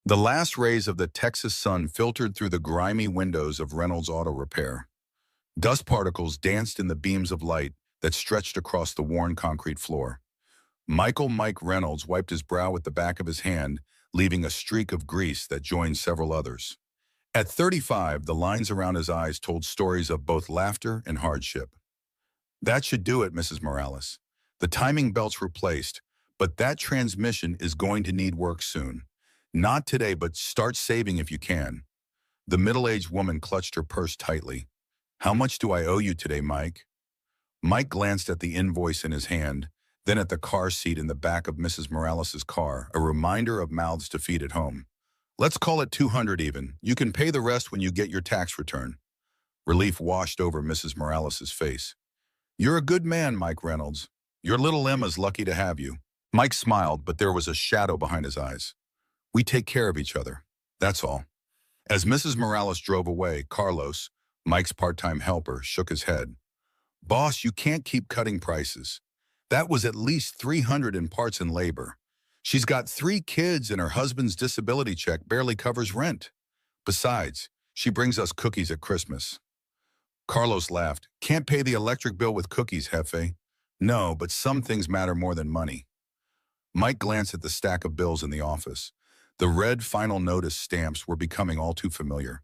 The last rays of the Texas sun filtered through the grimy windows of Reynolds Auto Repair. Dust particles danced in the beams of light that stretched across the worn concrete floor. Michael Mike Reynolds wiped his brow with the back of his hand, leaving a streak of grease that joined several others. At 35, the lines around his eyes told stories of both laughter and hardship. That should do it, Mrs. Morales. The timing belt's replaced, but that transmission is going to need work soon. Not today, but start saving if you can. The middle-aged woman clutched her purse tightly. How much do I owe you today, Mike? Mike glanced at the invoice in his hand, then at the car seat in the back of Mrs. Morales's car, a reminder of mouths to feed at home. Let's call it 200 even. You can pay the rest when you get your tax return. Relief washed over Mrs. Morales's face. You're a good man, Mike Reynolds. Your little Emma's lucky to have you. Mike smiled, but there was a shadow behind his eyes. We take care of each other. That's all. As Mrs. Morales drove away, Carlos, Mike's part-time helper, shook his head. Boss, you can't keep cutting prices. That was at least 300 in parts and labor. She's got 3 kids and her husband's disability check barely covers rent. Besides, she brings us cookies at Christmas. Carlos laughed. Can't pay the electric bill with cookies, Jefe. No, but some things matter more than money. Mike glanced at the stack of bills in the office. The red final notice stamps were becoming all too familiar.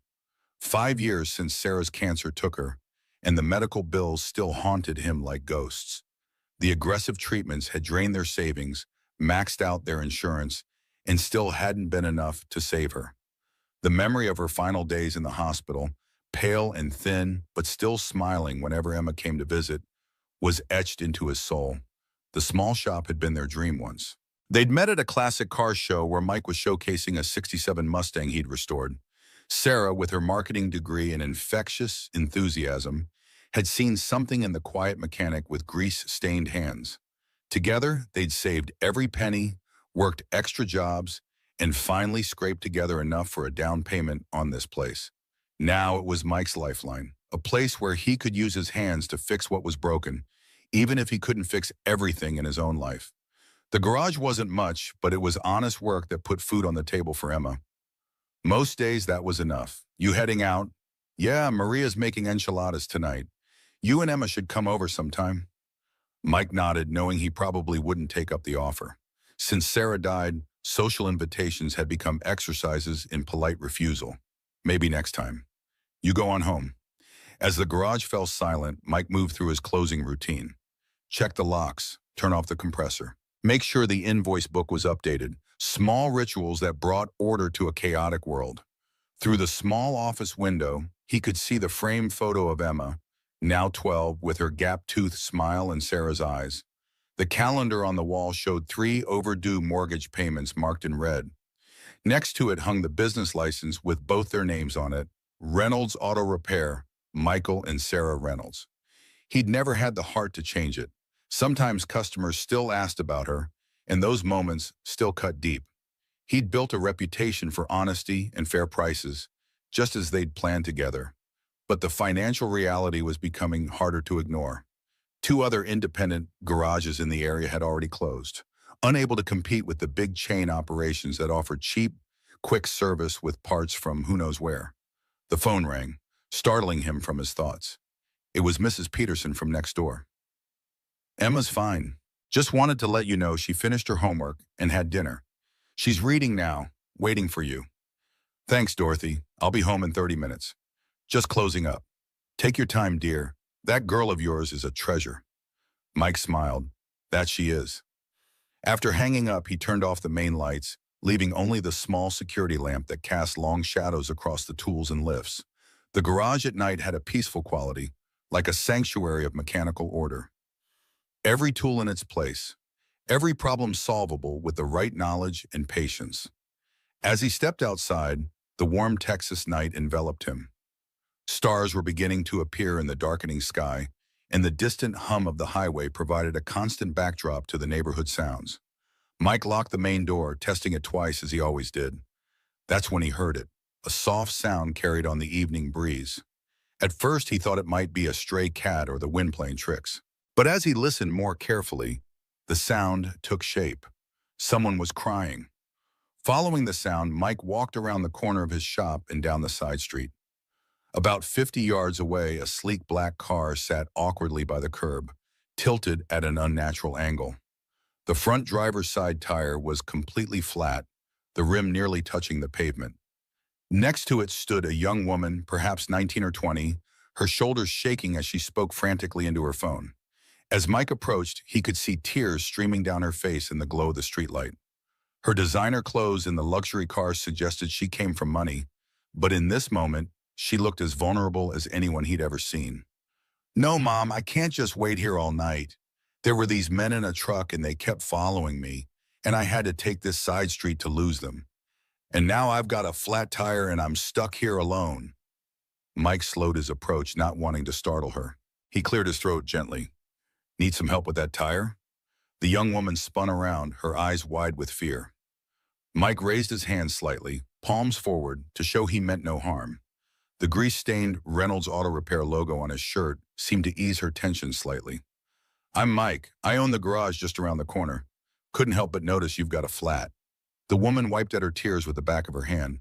5 years since Sarah's cancer took her, and the medical bills still haunted him like ghosts. The aggressive treatments had drained their savings, maxed out their insurance, and still hadn't been enough to save her. The memory of her final days in the hospital, pale and thin, but still smiling whenever Emma came to visit, was etched into his soul. The small shop had been their dream once. They'd met at a classic car show where Mike was showcasing a '67 Mustang he'd restored. Sarah, with her marketing degree and infectious enthusiasm, had seen something in the quiet mechanic with grease-stained hands. Together, they'd saved every penny, worked extra jobs, and finally scraped together enough for a down payment on this place. Now it was Mike's lifeline, a place where he could use his hands to fix what was broken, even if he couldn't fix everything in his own life. The garage wasn't much, but it was honest work that put food on the table for Emma. Most days that was enough. You heading out? Yeah, Maria's making enchiladas tonight. You and Emma should come over sometime. Mike nodded, knowing he probably wouldn't take up the offer. Since Sarah died, social invitations had become exercises in polite refusal. Maybe next time. You go on home. As the garage fell silent, Mike moved through his closing routine. Check the locks, turn off the compressor. Make sure the invoice book was updated. Small rituals that brought order to a chaotic world. Through the small office window, he could see the framed photo of Emma, now 12, with her gap-toothed smile in Sarah's eyes. The calendar on the wall showed 3 overdue mortgage payments marked in red. Next to it hung the business license with both their names on it, Reynolds Auto Repair, Michael and Sarah Reynolds. He'd never had the heart to change it. Sometimes customers still asked about her, and those moments still cut deep. He'd built a reputation for honesty and fair prices, just as they'd planned together. But the financial reality was becoming harder to ignore. 2 other independent garages in the area had already closed, unable to compete with the big chain operations that offered cheap, quick service with parts from who knows where. The phone rang, startling him from his thoughts. It was Mrs. Peterson from next door. Emma's fine. Just wanted to let you know she finished her homework and had dinner. She's reading now, waiting for you. Thanks, Dorothy. I'll be home in 30 minutes. Just closing up. Take your time, dear. That girl of yours is a treasure. Mike smiled. That she is. After hanging up, he turned off the main lights, leaving only the small security lamp that cast long shadows across the tools and lifts. The garage at night had a peaceful quality, like a sanctuary of mechanical order. Every tool in its place, every problem solvable with the right knowledge and patience. As he stepped outside, the warm Texas night enveloped him. Stars were beginning to appear in the darkening sky, and the distant hum of the highway provided a constant backdrop to the neighborhood sounds. Mike locked the main door, testing it twice as he always did. That's when he heard it, a soft sound carried on the evening breeze. At first, he thought it might be a stray cat or the wind playing tricks. But as he listened more carefully, the sound took shape. Someone was crying. Following the sound, Mike walked around the corner of his shop and down the side street. About 50 yards away, a sleek black car sat awkwardly by the curb, tilted at an unnatural angle. The front driver's side tire was completely flat, the rim nearly touching the pavement. Next to it stood a young woman, perhaps 19 or 20, her shoulders shaking as she spoke frantically into her phone. As Mike approached, he could see tears streaming down her face in the glow of the streetlight. Her designer clothes in the luxury car suggested she came from money, but in this moment, she looked as vulnerable as anyone he'd ever seen. "No, Mom, I can't just wait here all night. There were these men in a truck and they kept following me, and I had to take this side street to lose them. And now I've got a flat tire and I'm stuck here alone." Mike slowed his approach, not wanting to startle her. He cleared his throat gently. "Need some help with that tire?" The young woman spun around, her eyes wide with fear. Mike raised his hands slightly, palms forward, to show he meant no harm. The grease-stained Reynolds Auto Repair logo on his shirt seemed to ease her tension slightly. "I'm Mike. I own the garage just around the corner. Couldn't help but notice you've got a flat." The woman wiped at her tears with the back of her hand.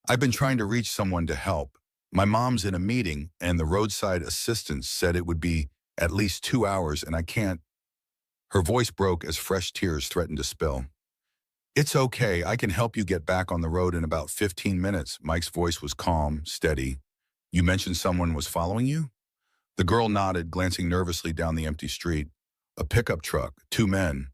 "I've been trying to reach someone to help. My mom's in a meeting, and the roadside assistant said it would be at least 2 hours, and I can't." Her voice broke as fresh tears threatened to spill. "It's okay. I can help you get back on the road in about 15 minutes. Mike's voice was calm, steady. "You mentioned someone was following you?" The girl nodded, glancing nervously down the empty street. "A pickup truck, 2 men.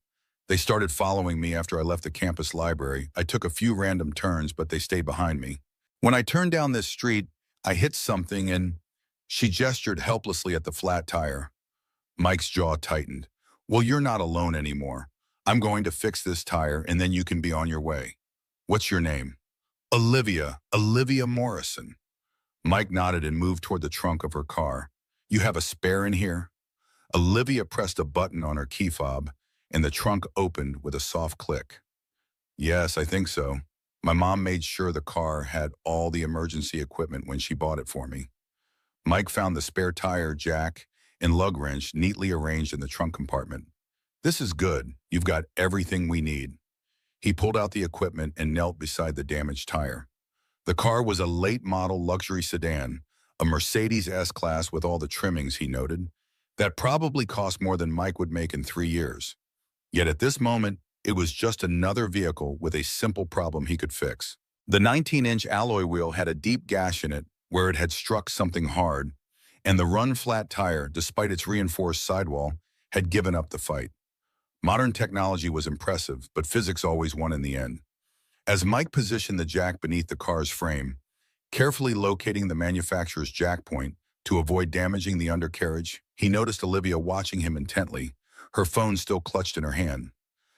They started following me after I left the campus library. I took a few random turns, but they stayed behind me. When I turned down this street, I hit something and—" She gestured helplessly at the flat tire. Mike's jaw tightened. "Well, you're not alone anymore. I'm going to fix this tire, and then you can be on your way. What's your name?" Olivia Morrison." Mike nodded and moved toward the trunk of her car. "You have a spare in here?" Olivia pressed a button on her key fob, and the trunk opened with a soft click. "Yes, I think so. My mom made sure the car had all the emergency equipment when she bought it for me." Mike found the spare tire, jack, and lug wrench neatly arranged in the trunk compartment. "This is good. You've got everything we need." He pulled out the equipment and knelt beside the damaged tire. The car was a late-model luxury sedan, a Mercedes S-Class with all the trimmings, he noted, that probably cost more than Mike would make in 3 years. Yet at this moment, it was just another vehicle with a simple problem he could fix. The 19-inch alloy wheel had a deep gash in it where it had struck something hard, and the run-flat tire, despite its reinforced sidewall, had given up the fight. Modern technology was impressive, but physics always won in the end. As Mike positioned the jack beneath the car's frame, carefully locating the manufacturer's jack point to avoid damaging the undercarriage, he noticed Olivia watching him intently, her phone still clutched in her hand.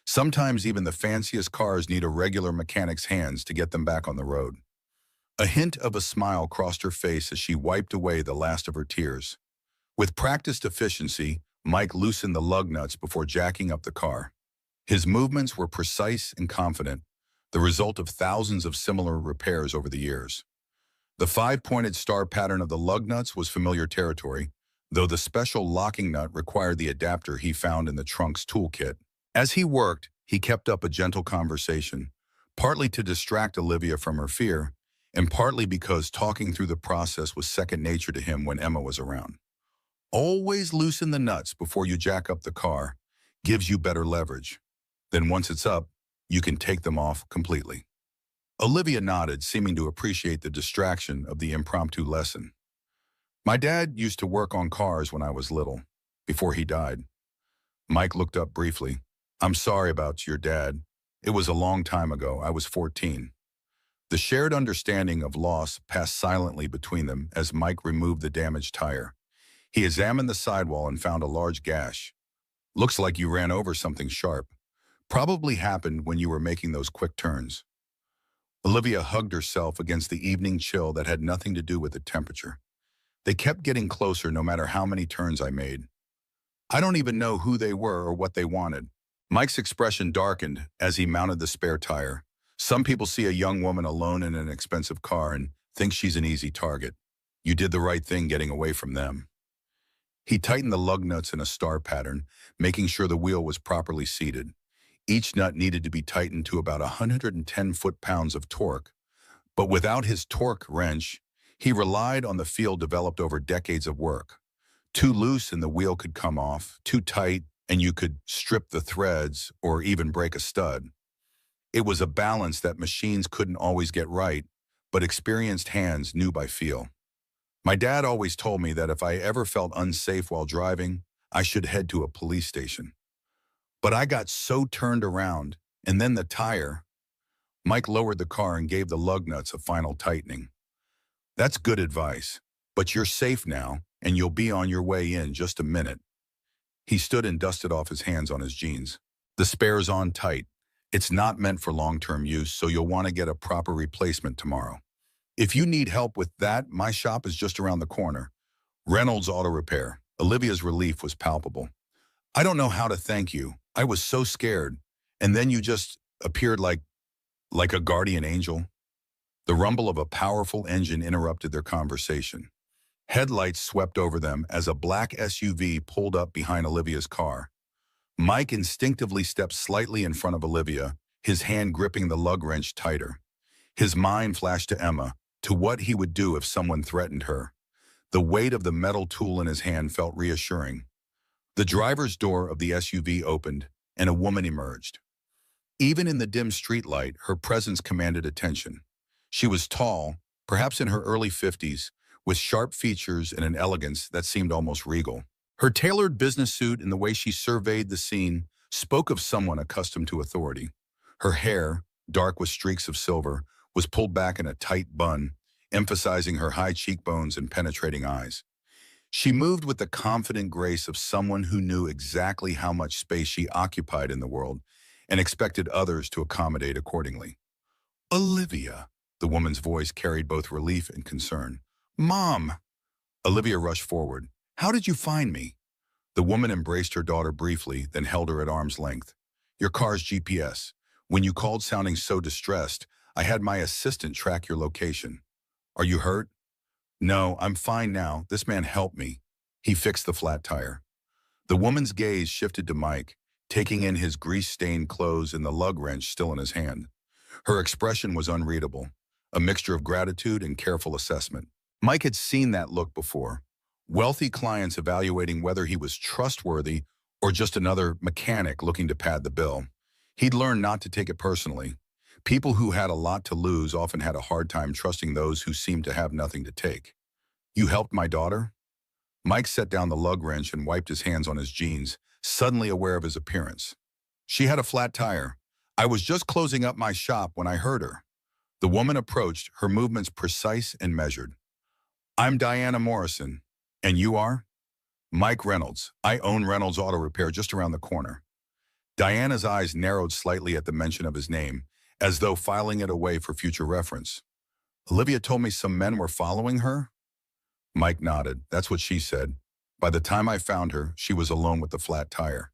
Sometimes even the fanciest cars need a regular mechanic's hands to get them back on the road. A hint of a smile crossed her face as she wiped away the last of her tears. With practiced efficiency, Mike loosened the lug nuts before jacking up the car. His movements were precise and confident, the result of thousands of similar repairs over the years. The 5-pointed star pattern of the lug nuts was familiar territory, though the special locking nut required the adapter he found in the trunk's toolkit. As he worked, he kept up a gentle conversation, partly to distract Olivia from her fear, and partly because talking through the process was second nature to him when Emma was around. "Always loosen the nuts before you jack up the car. Gives you better leverage. Then once it's up, you can take them off completely." Olivia nodded, seeming to appreciate the distraction of the impromptu lesson. "My dad used to work on cars when I was little, before he died." Mike looked up briefly. "I'm sorry about your dad. It was a long time ago. I was 14. The shared understanding of loss passed silently between them as Mike removed the damaged tire. He examined the sidewall and found a large gash. "Looks like you ran over something sharp. Probably happened when you were making those quick turns." Olivia hugged herself against the evening chill that had nothing to do with the temperature. "They kept getting closer no matter how many turns I made. I don't even know who they were or what they wanted." Mike's expression darkened as he mounted the spare tire. Some people see a young woman alone in an expensive car and think she's an easy target. You did the right thing getting away from them. He tightened the lug nuts in a star pattern, making sure the wheel was properly seated. Each nut needed to be tightened to about 110 foot-pounds of torque, but without his torque wrench, he relied on the feel developed over decades of work. Too loose and the wheel could come off, too tight and you could strip the threads or even break a stud. It was a balance that machines couldn't always get right, but experienced hands knew by feel. My dad always told me that if I ever felt unsafe while driving, I should head to a police station. But I got so turned around, and then the tire. Mike lowered the car and gave the lug nuts a final tightening. That's good advice, but you're safe now, and you'll be on your way in just a minute. He stood and dusted off his hands on his jeans. The spare's on tight. It's not meant for long-term use, so you'll want to get a proper replacement tomorrow. If you need help with that, my shop is just around the corner. Reynolds Auto Repair. Olivia's relief was palpable. I don't know how to thank you. I was so scared. And then you just appeared like a guardian angel. The rumble of a powerful engine interrupted their conversation. Headlights swept over them as a black SUV pulled up behind Olivia's car. Mike instinctively stepped slightly in front of Olivia, his hand gripping the lug wrench tighter. His mind flashed to Emma, to what he would do if someone threatened her. The weight of the metal tool in his hand felt reassuring. The driver's door of the SUV opened, and a woman emerged. Even in the dim streetlight, her presence commanded attention. She was tall, perhaps in her early 50s, with sharp features and an elegance that seemed almost regal. Her tailored business suit and the way she surveyed the scene spoke of someone accustomed to authority. Her hair, dark with streaks of silver, was pulled back in a tight bun, emphasizing her high cheekbones and penetrating eyes. She moved with the confident grace of someone who knew exactly how much space she occupied in the world and expected others to accommodate accordingly. Olivia, the woman's voice carried both relief and concern. Mom! Olivia rushed forward. How did you find me? The woman embraced her daughter briefly, then held her at arm's length. Your car's GPS. When you called sounding so distressed, I had my assistant track your location. Are you hurt? No, I'm fine now. This man helped me. He fixed the flat tire. The woman's gaze shifted to Mike, taking in his grease-stained clothes and the lug wrench still in his hand. Her expression was unreadable, a mixture of gratitude and careful assessment. Mike had seen that look before. Wealthy clients evaluating whether he was trustworthy or just another mechanic looking to pad the bill. He'd learned not to take it personally. People who had a lot to lose often had a hard time trusting those who seemed to have nothing to take. You helped my daughter? Mike set down the lug wrench and wiped his hands on his jeans, suddenly aware of his appearance. She had a flat tire. I was just closing up my shop when I heard her. The woman approached, her movements precise and measured. I'm Diana Morrison. And you are? Mike Reynolds. I own Reynolds Auto Repair just around the corner. Diana's eyes narrowed slightly at the mention of his name, as though filing it away for future reference. Olivia told me some men were following her? Mike nodded. That's what she said. By the time I found her, she was alone with the flat tire.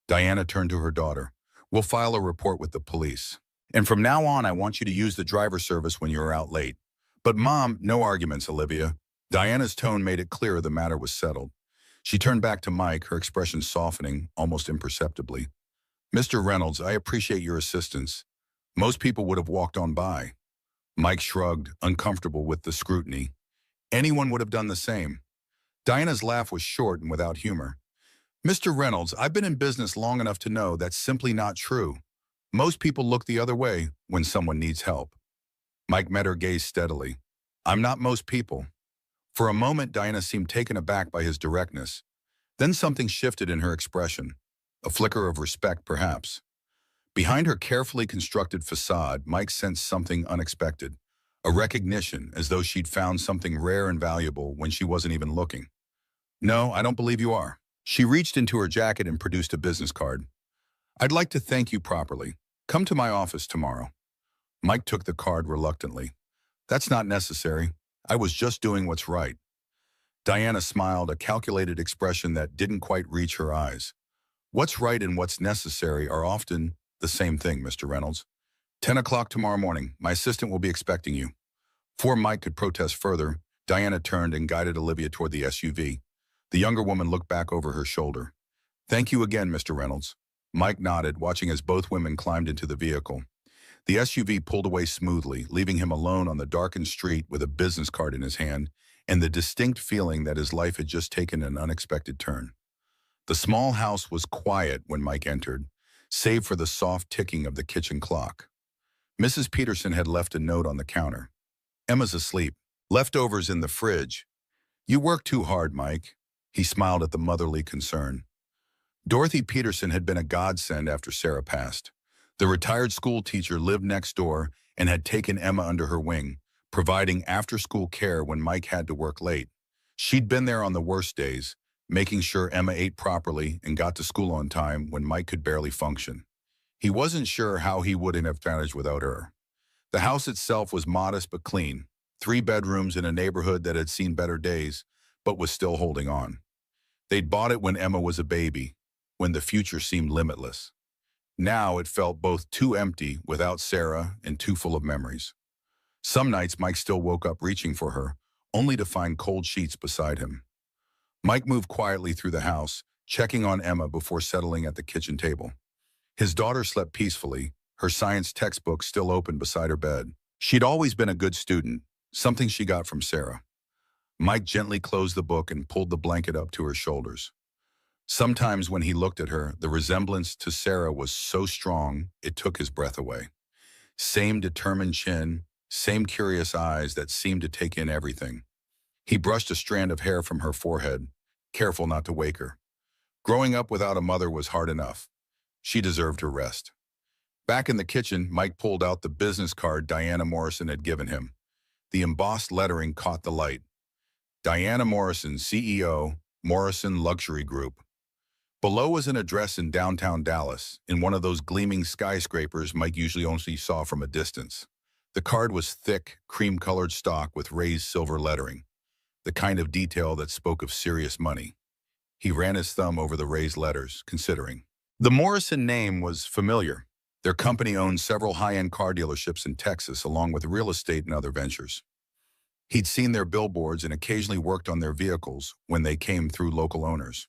Diana turned to her daughter. We'll file a report with the police. And from now on, I want you to use the driver service when you're out late. But Mom, no arguments, Olivia. Diana's tone made it clear the matter was settled. She turned back to Mike, her expression softening, almost imperceptibly. Mr. Reynolds, I appreciate your assistance. Most people would have walked on by. Mike shrugged, uncomfortable with the scrutiny. Anyone would have done the same. Diana's laugh was short and without humor. Mr. Reynolds, I've been in business long enough to know that's simply not true. Most people look the other way when someone needs help. Mike met her gaze steadily. I'm not most people. For a moment, Diana seemed taken aback by his directness. Then something shifted in her expression. A flicker of respect, perhaps. Behind her carefully constructed facade, Mike sensed something unexpected. A recognition, as though she'd found something rare and valuable when she wasn't even looking. No, I don't believe you are. She reached into her jacket and produced a business card. I'd like to thank you properly. Come to my office tomorrow. Mike took the card reluctantly. That's not necessary. I was just doing what's right. Diana smiled, a calculated expression that didn't quite reach her eyes. What's right and what's necessary are often the same thing, Mr. Reynolds. 10 o'clock tomorrow morning. My assistant will be expecting you. Before Mike could protest further, Diana turned and guided Olivia toward the SUV. The younger woman looked back over her shoulder. Thank you again, Mr. Reynolds. Mike nodded, watching as both women climbed into the vehicle. The SUV pulled away smoothly, leaving him alone on the darkened street with a business card in his hand and the distinct feeling that his life had just taken an unexpected turn. The small house was quiet when Mike entered, save for the soft ticking of the kitchen clock. Mrs. Peterson had left a note on the counter. "Emma's asleep. Leftovers in the fridge. You work too hard, Mike." He smiled at the motherly concern. Dorothy Peterson had been a godsend after Sarah passed. The retired school teacher lived next door and had taken Emma under her wing, providing after-school care when Mike had to work late. She'd been there on the worst days, making sure Emma ate properly and got to school on time when Mike could barely function. He wasn't sure how he wouldn't have managed without her. The house itself was modest but clean, 3 bedrooms in a neighborhood that had seen better days, but was still holding on. They'd bought it when Emma was a baby, when the future seemed limitless. Now it felt both too empty without Sarah and too full of memories. Some nights Mike still woke up reaching for her, only to find cold sheets beside him. Mike moved quietly through the house, checking on Emma before settling at the kitchen table. His daughter slept peacefully, her science textbook still open beside her bed. She'd always been a good student, something she got from Sarah. Mike gently closed the book and pulled the blanket up to her shoulders. Sometimes when he looked at her, the resemblance to Sarah was so strong it took his breath away. Same determined chin, same curious eyes that seemed to take in everything. He brushed a strand of hair from her forehead, careful not to wake her. Growing up without a mother was hard enough. She deserved her rest. Back in the kitchen, Mike pulled out the business card Diana Morrison had given him. The embossed lettering caught the light. Diana Morrison, CEO, Morrison Luxury Group. Below was an address in downtown Dallas, in one of those gleaming skyscrapers Mike usually only saw from a distance. The card was thick, cream-colored stock with raised silver lettering, the kind of detail that spoke of serious money. He ran his thumb over the raised letters, considering. The Morrison name was familiar. Their company owned several high-end car dealerships in Texas, along with real estate and other ventures. He'd seen their billboards and occasionally worked on their vehicles when they came through local owners.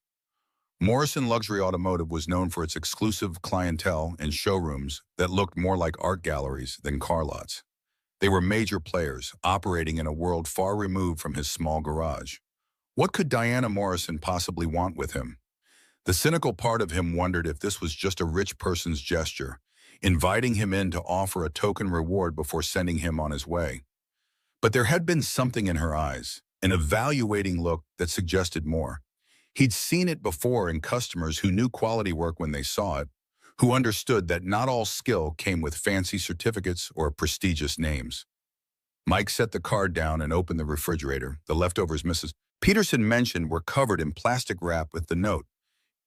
Morrison Luxury Automotive was known for its exclusive clientele and showrooms that looked more like art galleries than car lots. They were major players, operating in a world far removed from his small garage. What could Diana Morrison possibly want with him? The cynical part of him wondered if this was just a rich person's gesture, inviting him in to offer a token reward before sending him on his way. But there had been something in her eyes, an evaluating look that suggested more. He'd seen it before in customers who knew quality work when they saw it, who understood that not all skill came with fancy certificates or prestigious names. Mike set the card down and opened the refrigerator. The leftovers Mrs. Peterson mentioned were covered in plastic wrap with the note,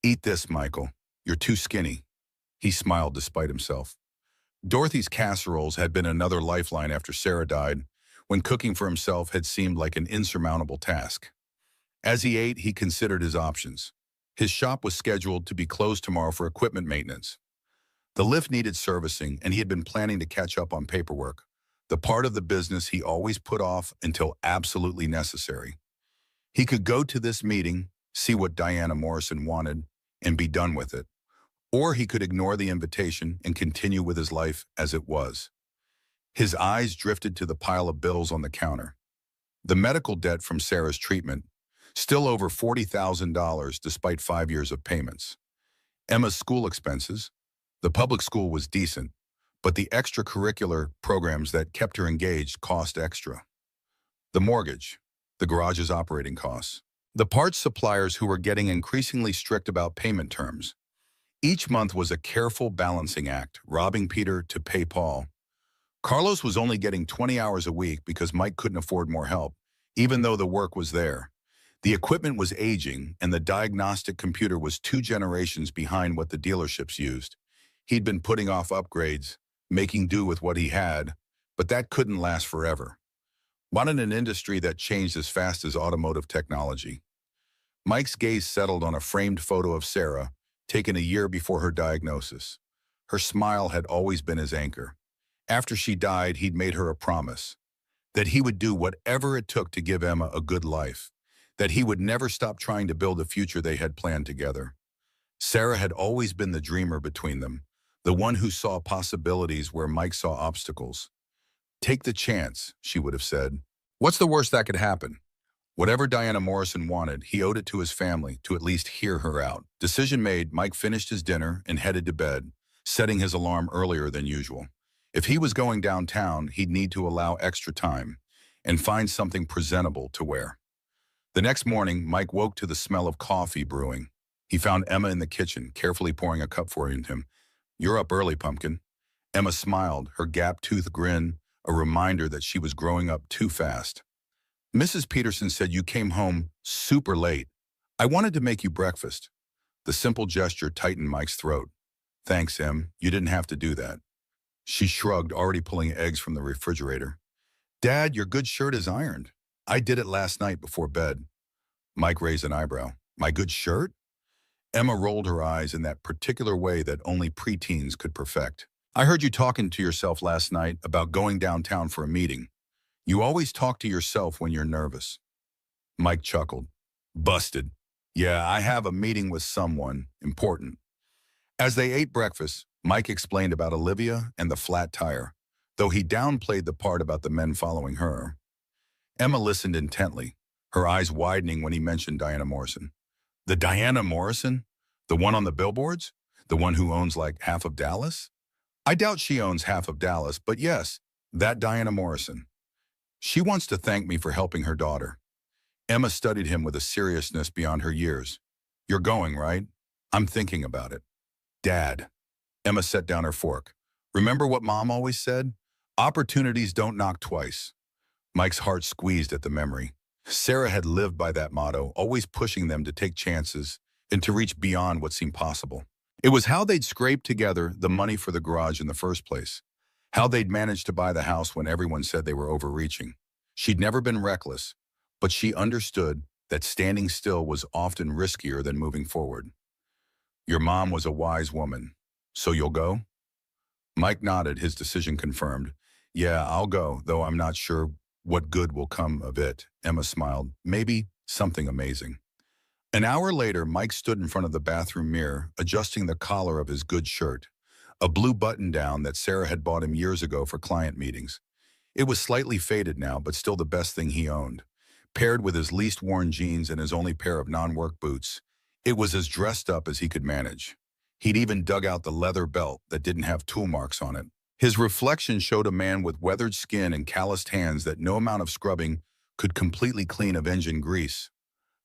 "Eat this, Michael. You're too skinny." He smiled despite himself. Dorothy's casseroles had been another lifeline after Sarah died, when cooking for himself had seemed like an insurmountable task. As he ate, he considered his options. His shop was scheduled to be closed tomorrow for equipment maintenance. The lift needed servicing, and he had been planning to catch up on paperwork, the part of the business he always put off until absolutely necessary. He could go to this meeting, see what Diana Morrison wanted, and be done with it. Or he could ignore the invitation and continue with his life as it was. His eyes drifted to the pile of bills on the counter. The medical debt from Sarah's treatment, still over $40,000 despite 5 years of payments. Emma's school expenses. The public school was decent, but the extracurricular programs that kept her engaged cost extra. The mortgage, the garage's operating costs. The parts suppliers who were getting increasingly strict about payment terms. Each month was a careful balancing act, robbing Peter to pay Paul. Carlos was only getting 20 hours a week because Mike couldn't afford more help, even though the work was there. The equipment was aging, and the diagnostic computer was 2 generations behind what the dealerships used. He'd been putting off upgrades, making do with what he had, but that couldn't last forever. Not in an industry that changed as fast as automotive technology. Mike's gaze settled on a framed photo of Sarah, taken a year before her diagnosis. Her smile had always been his anchor. After she died, he'd made her a promise, that he would do whatever it took to give Emma a good life, that he would never stop trying to build a future they had planned together. Sarah had always been the dreamer between them, the one who saw possibilities where Mike saw obstacles. Take the chance, she would have said. What's the worst that could happen? Whatever Diana Morrison wanted, he owed it to his family to at least hear her out. Decision made, Mike finished his dinner and headed to bed, setting his alarm earlier than usual. If he was going downtown, he'd need to allow extra time and find something presentable to wear. The next morning, Mike woke to the smell of coffee brewing. He found Emma in the kitchen, carefully pouring a cup for him. "You're up early, pumpkin." Emma smiled, her gap-toothed grin a reminder that she was growing up too fast. "Mrs. Peterson said you came home super late. I wanted to make you breakfast." The simple gesture tightened Mike's throat. "Thanks, Em. You didn't have to do that." She shrugged, already pulling eggs from the refrigerator. "Dad, your good shirt is ironed. I did it last night before bed." Mike raised an eyebrow. "My good shirt?" Emma rolled her eyes in that particular way that only preteens could perfect. "I heard you talking to yourself last night about going downtown for a meeting. You always talk to yourself when you're nervous." Mike chuckled. "Busted. Yeah, I have a meeting with someone important." As they ate breakfast, Mike explained about Olivia and the flat tire, though he downplayed the part about the men following her. Emma listened intently, her eyes widening when he mentioned Diana Morrison. "The Diana Morrison? The one on the billboards? The one who owns like half of Dallas?" "I doubt she owns half of Dallas, but yes, that Diana Morrison. She wants to thank me for helping her daughter." Emma studied him with a seriousness beyond her years. "You're going, right?" "I'm thinking about it." "Dad." Emma set down her fork. "Remember what Mom always said? Opportunities don't knock twice." Mike's heart squeezed at the memory. Sarah had lived by that motto, always pushing them to take chances and to reach beyond what seemed possible. It was how they'd scraped together the money for the garage in the first place, how they'd managed to buy the house when everyone said they were overreaching. She'd never been reckless, but she understood that standing still was often riskier than moving forward. "Your mom was a wise woman. So you'll go?" Mike nodded, his decision confirmed. "Yeah, I'll go, though I'm not sure what good will come of it." Emma smiled. "Maybe something amazing." An hour later, Mike stood in front of the bathroom mirror, adjusting the collar of his good shirt, a blue button-down that Sarah had bought him years ago for client meetings. It was slightly faded now, but still the best thing he owned. Paired with his least-worn jeans and his only pair of non-work boots, it was as dressed up as he could manage. He'd even dug out the leather belt that didn't have tool marks on it. His reflection showed a man with weathered skin and calloused hands that no amount of scrubbing could completely clean of engine grease.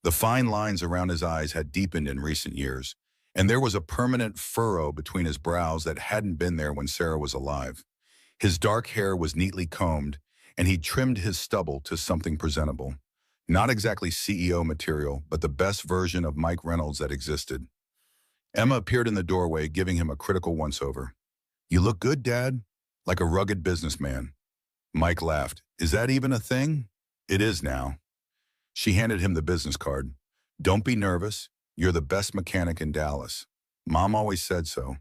The fine lines around his eyes had deepened in recent years, and there was a permanent furrow between his brows that hadn't been there when Sarah was alive. His dark hair was neatly combed, and he trimmed his stubble to something presentable. Not exactly CEO material, but the best version of Mike Reynolds that existed. Emma appeared in the doorway, giving him a critical once-over. "You look good, Dad, like a rugged businessman." Mike laughed. "Is that even a thing?" "It is now." She handed him the business card. "Don't be nervous. You're the best mechanic in Dallas. Mom always said so."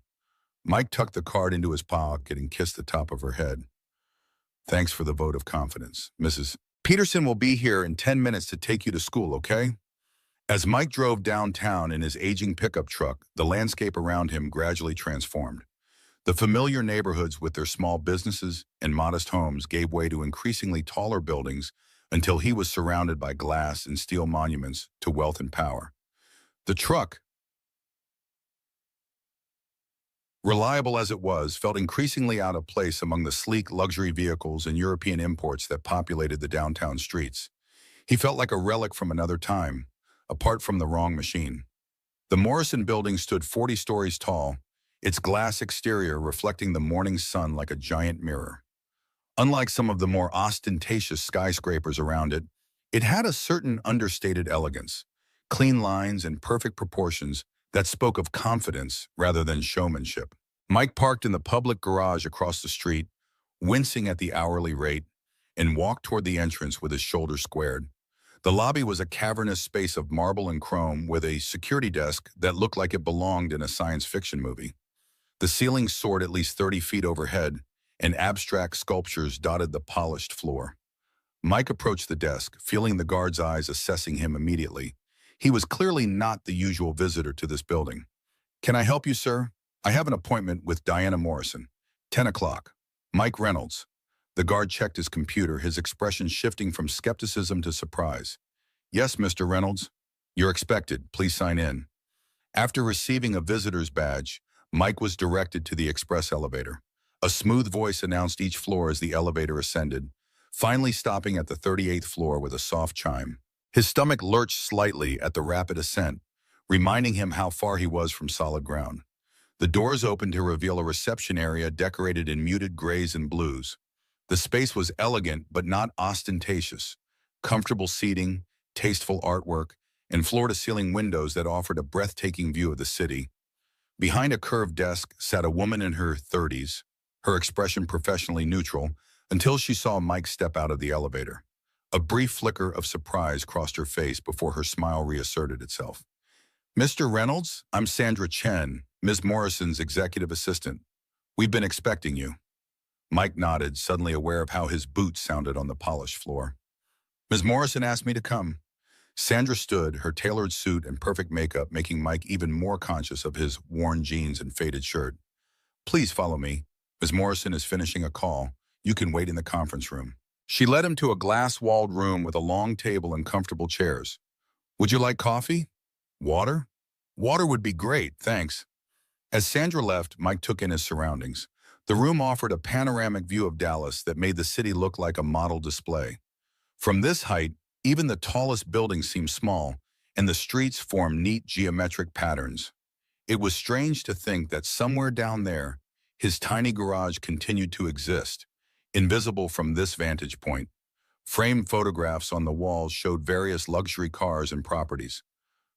Mike tucked the card into his pocket and kissed the top of her head. "Thanks for the vote of confidence, Mrs. Peterson will be here in 10 minutes to take you to school, okay?" As Mike drove downtown in his aging pickup truck, the landscape around him gradually transformed. The familiar neighborhoods with their small businesses and modest homes gave way to increasingly taller buildings until he was surrounded by glass and steel monuments to wealth and power. The truck, reliable as it was, felt increasingly out of place among the sleek luxury vehicles and European imports that populated the downtown streets. He felt like a relic from another time, apart from the wrong machine. The Morrison building stood 40 stories tall, its glass exterior reflecting the morning sun like a giant mirror. Unlike some of the more ostentatious skyscrapers around it, it had a certain understated elegance, clean lines and perfect proportions that spoke of confidence rather than showmanship. Mike parked in the public garage across the street, wincing at the hourly rate, and walked toward the entrance with his shoulders squared. The lobby was a cavernous space of marble and chrome with a security desk that looked like it belonged in a science fiction movie. The ceiling soared at least 30 feet overhead, and abstract sculptures dotted the polished floor. Mike approached the desk, feeling the guard's eyes assessing him immediately. He was clearly not the usual visitor to this building. Can I help you, sir? I have an appointment with Diana Morrison. 10 o'clock. Mike Reynolds. The guard checked his computer, his expression shifting from skepticism to surprise. Yes, Mr. Reynolds. You're expected. Please sign in. After receiving a visitor's badge, Mike was directed to the express elevator. A smooth voice announced each floor as the elevator ascended, finally stopping at the 38th floor with a soft chime. His stomach lurched slightly at the rapid ascent, reminding him how far he was from solid ground. The doors opened to reveal a reception area decorated in muted grays and blues. The space was elegant but not ostentatious. Comfortable seating, tasteful artwork, and floor-to-ceiling windows that offered a breathtaking view of the city. Behind a curved desk sat a woman in her 30s, her expression professionally neutral, until she saw Mike step out of the elevator. A brief flicker of surprise crossed her face before her smile reasserted itself. Mr. Reynolds, I'm Sandra Chen, Ms. Morrison's executive assistant. We've been expecting you. Mike nodded, suddenly aware of how his boots sounded on the polished floor. Ms. Morrison asked me to come. Sandra stood, her tailored suit and perfect makeup making Mike even more conscious of his worn jeans and faded shirt. Please follow me. Ms. Morrison is finishing a call. You can wait in the conference room. She led him to a glass-walled room with a long table and comfortable chairs. Would you like coffee? Water? Water would be great, thanks. As Sandra left, Mike took in his surroundings. The room offered a panoramic view of Dallas that made the city look like a model display. From this height, even the tallest buildings seemed small, and the streets formed neat geometric patterns. It was strange to think that somewhere down there, his tiny garage continued to exist, invisible from this vantage point. Framed photographs on the walls showed various luxury cars and properties.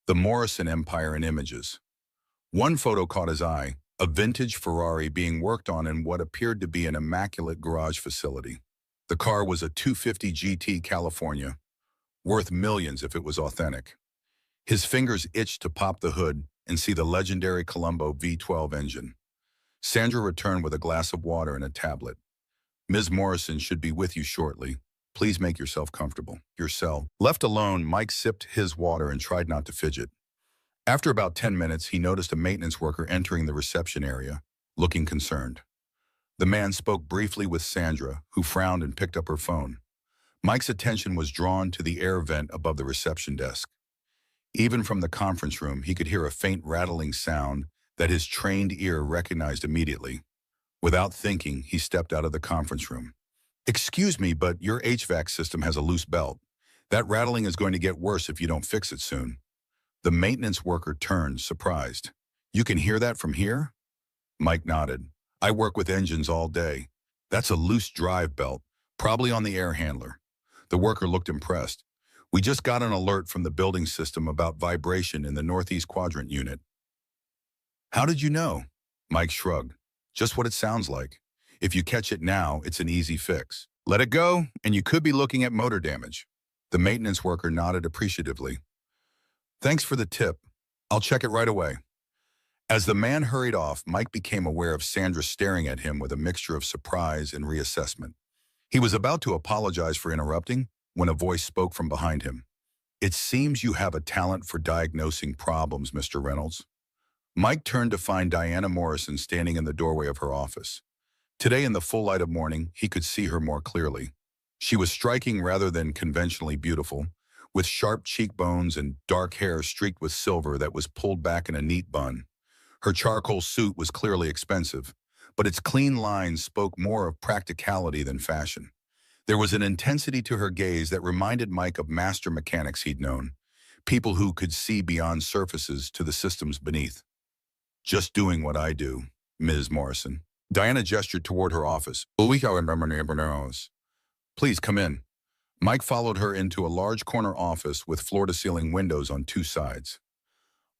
The Morrison Empire in images. One photo caught his eye, a vintage Ferrari being worked on in what appeared to be an immaculate garage facility. The car was a 250 GT California, worth millions if it was authentic. His fingers itched to pop the hood and see the legendary Colombo V12 engine. Sandra returned with a glass of water and a tablet. Ms. Morrison should be with you shortly. Please make yourself comfortable. Your cell. Left alone, Mike sipped his water and tried not to fidget. After about 10 minutes, he noticed a maintenance worker entering the reception area, looking concerned. The man spoke briefly with Sandra, who frowned and picked up her phone. Mike's attention was drawn to the air vent above the reception desk. Even from the conference room, he could hear a faint rattling sound that his trained ear recognized immediately. Without thinking, he stepped out of the conference room. Excuse me, but your HVAC system has a loose belt. That rattling is going to get worse if you don't fix it soon. The maintenance worker turned, surprised. You can hear that from here? Mike nodded. I work with engines all day. That's a loose drive belt, probably on the air handler. The worker looked impressed. We just got an alert from the building system about vibration in the northeast quadrant unit. How did you know? Mike shrugged. Just what it sounds like. If you catch it now, it's an easy fix. Let it go, and you could be looking at motor damage. The maintenance worker nodded appreciatively. Thanks for the tip. I'll check it right away. As the man hurried off, Mike became aware of Sandra staring at him with a mixture of surprise and reassessment. He was about to apologize for interrupting when a voice spoke from behind him. It seems you have a talent for diagnosing problems, Mr. Reynolds. Mike turned to find Diana Morrison standing in the doorway of her office. Today, in the full light of morning, he could see her more clearly. She was striking rather than conventionally beautiful, with sharp cheekbones and dark hair streaked with silver that was pulled back in a neat bun. Her charcoal suit was clearly expensive, but its clean lines spoke more of practicality than fashion. There was an intensity to her gaze that reminded Mike of master mechanics he'd known, people who could see beyond surfaces to the systems beneath. Just doing what I do, Ms. Morrison. Diana gestured toward her office. Please come in. Mike followed her into a large corner office with floor-to-ceiling windows on two sides.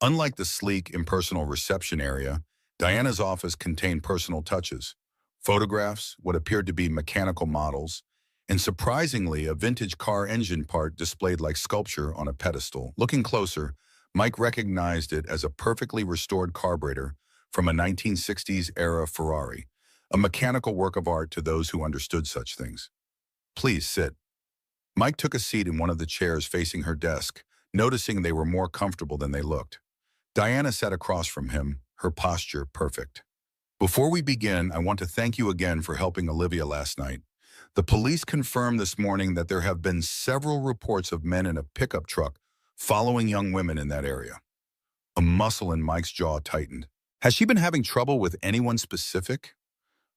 Unlike the sleek, impersonal reception area, Diana's office contained personal touches, photographs, what appeared to be mechanical models, and surprisingly, a vintage car engine part displayed like sculpture on a pedestal. Looking closer, Mike recognized it as a perfectly restored carburetor from a 1960s-era Ferrari, a mechanical work of art to those who understood such things. Please sit. Mike took a seat in one of the chairs facing her desk, noticing they were more comfortable than they looked. Diana sat across from him, her posture perfect. Before we begin, I want to thank you again for helping Olivia last night. The police confirmed this morning that there have been several reports of men in a pickup truck following young women in that area. A muscle in Mike's jaw tightened. Has she been having trouble with anyone specific?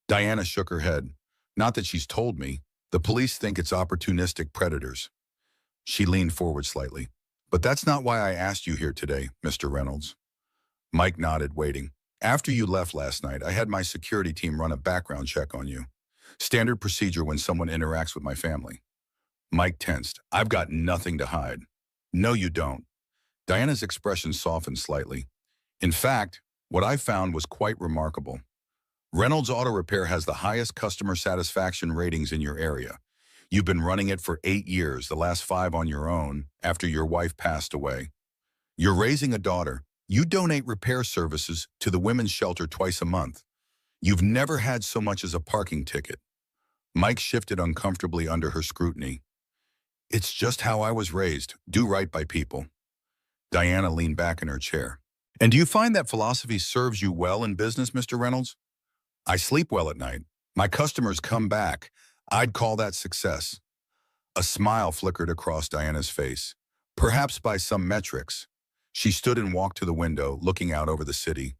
Diana shook her head. Not that she's told me. The police think it's opportunistic predators. She leaned forward slightly. But that's not why I asked you here today, Mr. Reynolds. Mike nodded, waiting. After you left last night, I had my security team run a background check on you. Standard procedure when someone interacts with my family. Mike tensed. I've got nothing to hide. No, you don't. Diana's expression softened slightly. In fact, what I found was quite remarkable. Reynolds Auto Repair has the highest customer satisfaction ratings in your area. You've been running it for 8 years, the last 5 on your own, after your wife passed away. You're raising a daughter. You donate repair services to the women's shelter twice a month. You've never had so much as a parking ticket. Mike shifted uncomfortably under her scrutiny. It's just how I was raised. Do right by people. Diana leaned back in her chair. And do you find that philosophy serves you well in business, Mr. Reynolds? I sleep well at night. My customers come back. I'd call that success. A smile flickered across Diana's face. Perhaps by some metrics. She stood and walked to the window, looking out over the city.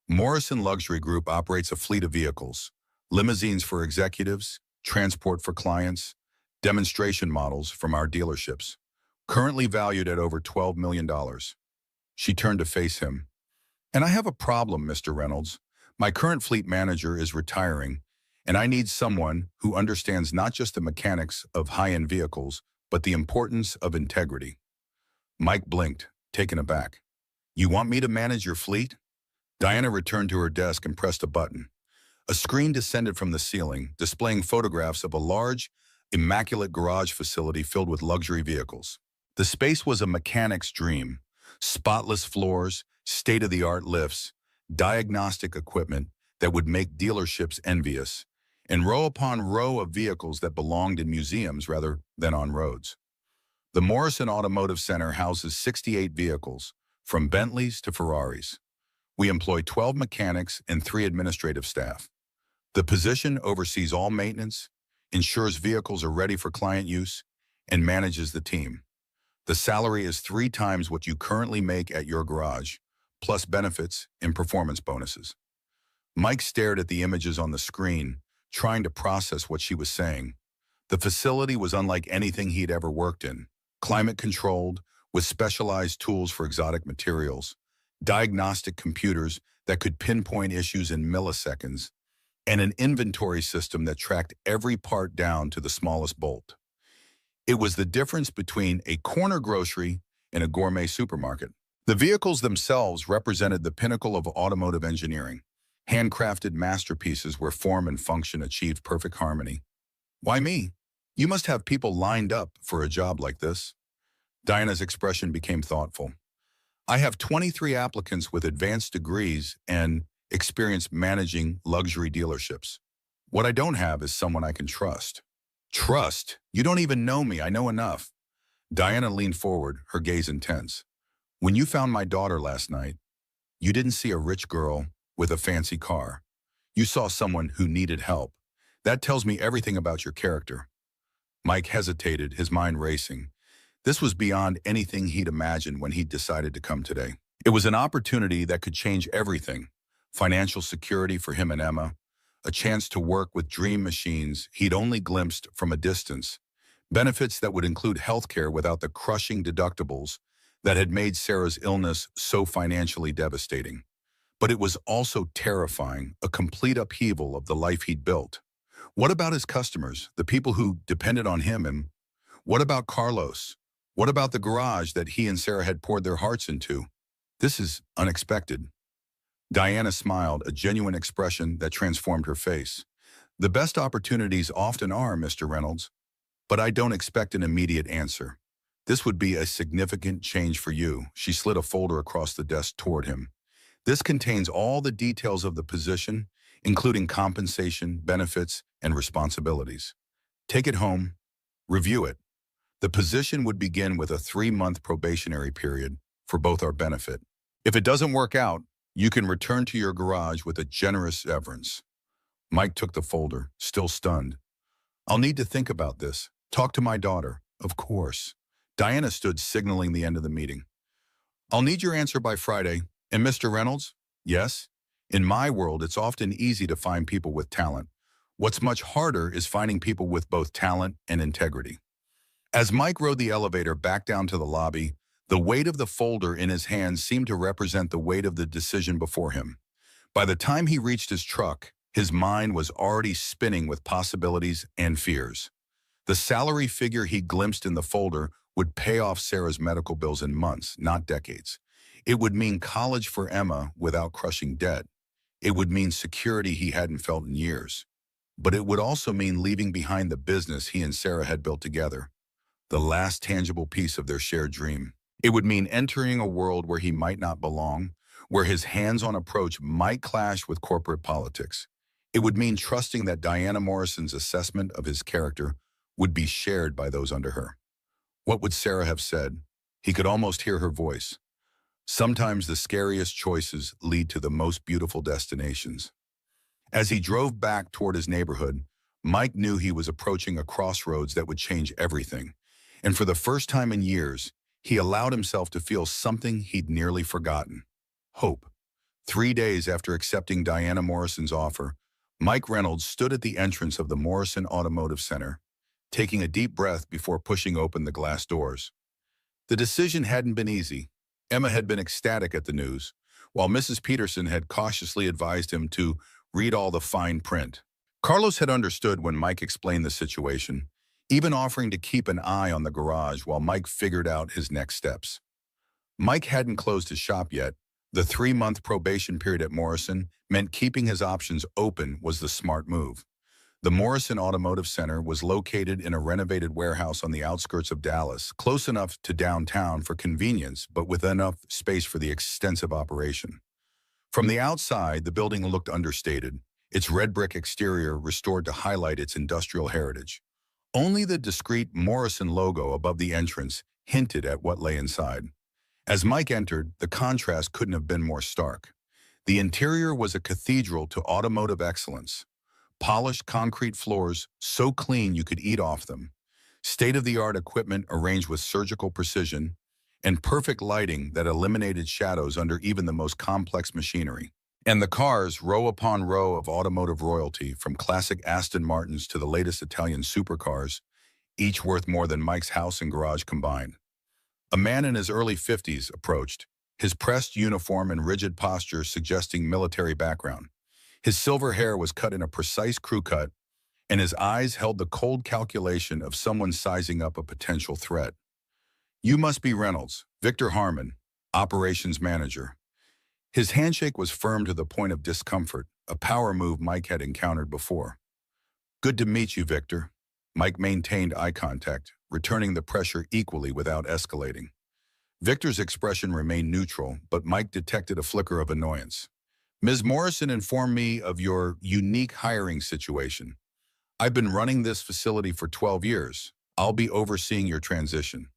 Morrison Luxury Group operates a fleet of vehicles. Limousines for executives, transport for clients, demonstration models from our dealerships. Currently valued at over $12 million. She turned to face him. And I have a problem, Mr. Reynolds. My current fleet manager is retiring, and I need someone who understands not just the mechanics of high-end vehicles, but the importance of integrity. Mike blinked, taken aback. You want me to manage your fleet? Diana returned to her desk and pressed a button. A screen descended from the ceiling, displaying photographs of a large, immaculate garage facility filled with luxury vehicles. The space was a mechanic's dream. Spotless floors, state-of-the-art lifts, diagnostic equipment that would make dealerships envious, and row upon row of vehicles that belonged in museums rather than on roads. The Morrison Automotive Center houses 68 vehicles, from Bentleys to Ferraris. We employ 12 mechanics and 3 administrative staff. The position oversees all maintenance, ensures vehicles are ready for client use, and manages the team. The salary is 3 times what you currently make at your garage, plus benefits and performance bonuses. Mike stared at the images on the screen, trying to process what she was saying. The facility was unlike anything he'd ever worked in. Climate-controlled, with specialized tools for exotic materials, diagnostic computers that could pinpoint issues in milliseconds, and an inventory system that tracked every part down to the smallest bolt. It was the difference between a corner grocery and a gourmet supermarket. The vehicles themselves represented the pinnacle of automotive engineering, handcrafted masterpieces where form and function achieved perfect harmony. Why me? You must have people lined up for a job like this. Diana's expression became thoughtful. I have 23 applicants with advanced degrees and experience managing luxury dealerships. What I don't have is someone I can trust. Trust? You don't even know me. I know enough. Diana leaned forward, her gaze intense. When you found my daughter last night, you didn't see a rich girl with a fancy car. You saw someone who needed help. That tells me everything about your character. Mike hesitated, his mind racing. This was beyond anything he'd imagined when he decided to come today. It was an opportunity that could change everything. Financial security for him and Emma, a chance to work with dream machines he'd only glimpsed from a distance, benefits that would include healthcare without the crushing deductibles that had made Sarah's illness so financially devastating. But it was also terrifying, a complete upheaval of the life he'd built. What about his customers, the people who depended on him, and what about Carlos? What about the garage that he and Sarah had poured their hearts into? This is unexpected. Diana smiled, a genuine expression that transformed her face. The best opportunities often are, Mr. Reynolds, but I don't expect an immediate answer. This would be a significant change for you. She slid a folder across the desk toward him. This contains all the details of the position, including compensation, benefits, and responsibilities. Take it home, review it. The position would begin with a 3-month probationary period for both our benefit. If it doesn't work out, You can return to your garage with a generous severance. Mike took the folder, still stunned. I'll need to think about this. Talk to my daughter. Of course. Diana stood signaling the end of the meeting. I'll need your answer by Friday. And Mr. Reynolds? Yes? In my world, it's often easy to find people with talent. What's much harder is finding people with both talent and integrity. As Mike rode the elevator back down to the lobby, the weight of the folder in his hands seemed to represent the weight of the decision before him. By the time he reached his truck, his mind was already spinning with possibilities and fears. The salary figure he glimpsed in the folder would pay off Sarah's medical bills in months, not decades. It would mean college for Emma without crushing debt. It would mean security he hadn't felt in years. But it would also mean leaving behind the business he and Sarah had built together, the last tangible piece of their shared dream. It would mean entering a world where he might not belong, where his hands-on approach might clash with corporate politics. It would mean trusting that Diana Morrison's assessment of his character would be shared by those under her. What would Sarah have said? He could almost hear her voice. Sometimes the scariest choices lead to the most beautiful destinations. As he drove back toward his neighborhood, Mike knew he was approaching a crossroads that would change everything. And for the first time in years, he allowed himself to feel something he'd nearly forgotten: hope. 3 days after accepting Diana Morrison's offer, Mike Reynolds stood at the entrance of the Morrison Automotive Center, taking a deep breath before pushing open the glass doors. The decision hadn't been easy. Emma had been ecstatic at the news, while Mrs. Peterson had cautiously advised him to read all the fine print. Carlos had understood when Mike explained the situation, even offering to keep an eye on the garage while Mike figured out his next steps. Mike hadn't closed his shop yet. The 3-month probation period at Morrison meant keeping his options open was the smart move. The Morrison Automotive Center was located in a renovated warehouse on the outskirts of Dallas, close enough to downtown for convenience, but with enough space for the extensive operation. From the outside, the building looked understated, its red brick exterior restored to highlight its industrial heritage. Only the discreet Morrison logo above the entrance hinted at what lay inside. As Mike entered, the contrast couldn't have been more stark. The interior was a cathedral to automotive excellence. Polished concrete floors so clean you could eat off them, state-of-the-art equipment arranged with surgical precision, and perfect lighting that eliminated shadows under even the most complex machinery. And the cars, row upon row of automotive royalty, from classic Aston Martins to the latest Italian supercars, each worth more than Mike's house and garage combined. A man in his early 50s approached, his pressed uniform and rigid posture suggesting military background. His silver hair was cut in a precise crew cut, and his eyes held the cold calculation of someone sizing up a potential threat. "You must be Reynolds, Victor Harmon, operations manager." His handshake was firm to the point of discomfort, a power move Mike had encountered before. "Good to meet you, Victor." Mike maintained eye contact, returning the pressure equally without escalating. Victor's expression remained neutral, but Mike detected a flicker of annoyance. "Ms. Morrison informed me of your unique hiring situation. I've been running this facility for 12 years. I'll be overseeing your transition."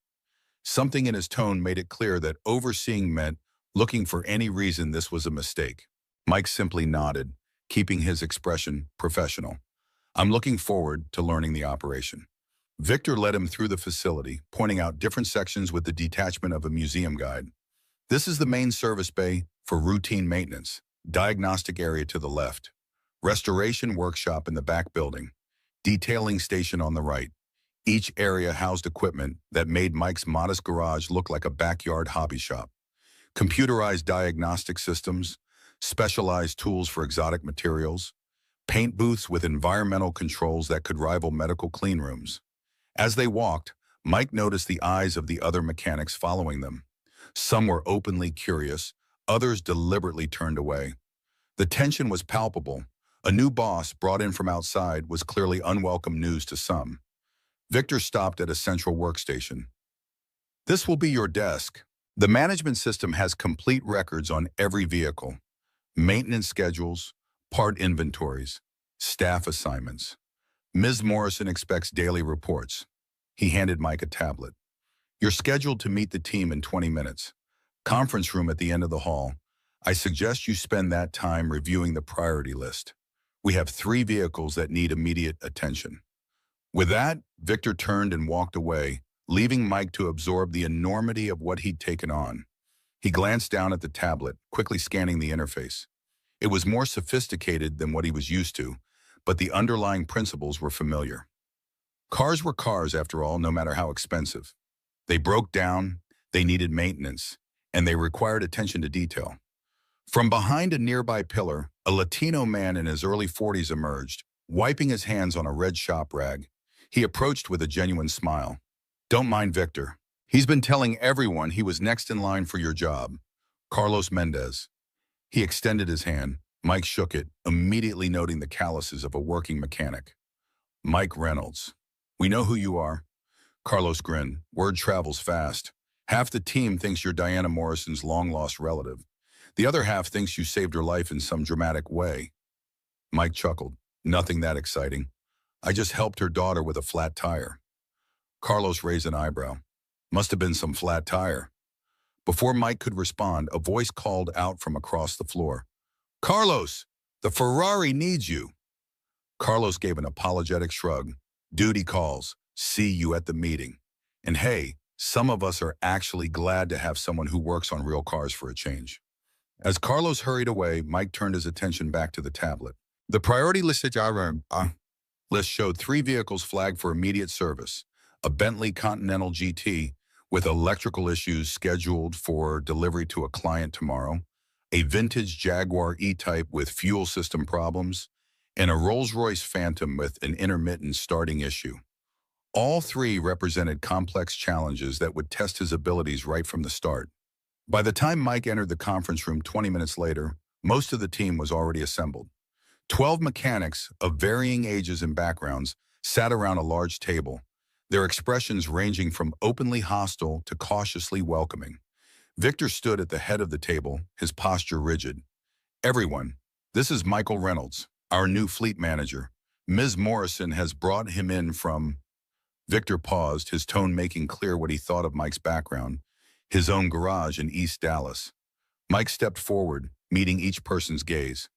Something in his tone made it clear that overseeing meant looking for any reason this was a mistake. Mike simply nodded, keeping his expression professional. "I'm looking forward to learning the operation." Victor led him through the facility, pointing out different sections with the detachment of a museum guide. "This is the main service bay for routine maintenance. Diagnostic area to the left. Restoration workshop in the back building. Detailing station on the right." Each area housed equipment that made Mike's modest garage look like a backyard hobby shop. Computerized diagnostic systems, specialized tools for exotic materials, paint booths with environmental controls that could rival medical clean rooms. As they walked, Mike noticed the eyes of the other mechanics following them. Some were openly curious, others deliberately turned away. The tension was palpable. A new boss brought in from outside was clearly unwelcome news to some. Victor stopped at a central workstation. "This will be your desk. The management system has complete records on every vehicle, maintenance schedules, part inventories, staff assignments. Ms. Morrison expects daily reports." He handed Mike a tablet. "You're scheduled to meet the team in 20 minutes. Conference room at the end of the hall. I suggest you spend that time reviewing the priority list. We have 3 vehicles that need immediate attention. With that, Victor turned and walked away, leaving Mike to absorb the enormity of what he'd taken on. He glanced down at the tablet, quickly scanning the interface. It was more sophisticated than what he was used to, but the underlying principles were familiar. Cars were cars, after all, no matter how expensive. They broke down, they needed maintenance, and they required attention to detail. From behind a nearby pillar, a Latino man in his early 40s emerged, wiping his hands on a red shop rag. He approached with a genuine smile. "Don't mind Victor. He's been telling everyone he was next in line for your job. Carlos Mendez." He extended his hand. Mike shook it, immediately noting the calluses of a working mechanic. "Mike Reynolds. We know who you are." Carlos grinned. "Word travels fast. Half the team thinks you're Diana Morrison's long-lost relative. The other half thinks you saved her life in some dramatic way." Mike chuckled. "Nothing that exciting. I just helped her daughter with a flat tire." Carlos raised an eyebrow. "Must have been some flat tire." Before Mike could respond, a voice called out from across the floor. "Carlos, the Ferrari needs you." Carlos gave an apologetic shrug. "Duty calls. See you at the meeting. And hey, some of us are actually glad to have someone who works on real cars for a change." As Carlos hurried away, Mike turned his attention back to the tablet. The priority list showed 3 vehicles flagged for immediate service: a Bentley Continental GT with electrical issues scheduled for delivery to a client tomorrow, a vintage Jaguar E-Type with fuel system problems, and a Rolls-Royce Phantom with an intermittent starting issue. All 3 represented complex challenges that would test his abilities right from the start. By the time Mike entered the conference room 20 minutes later, most of the team was already assembled. 12 mechanics of varying ages and backgrounds sat around a large table, their expressions ranging from openly hostile to cautiously welcoming. Victor stood at the head of the table, his posture rigid. "Everyone, this is Michael Reynolds, our new fleet manager. Ms. Morrison has brought him in from—" Victor paused, his tone making clear what he thought of Mike's background: his own garage in East Dallas. Mike stepped forward, meeting each person's gaze.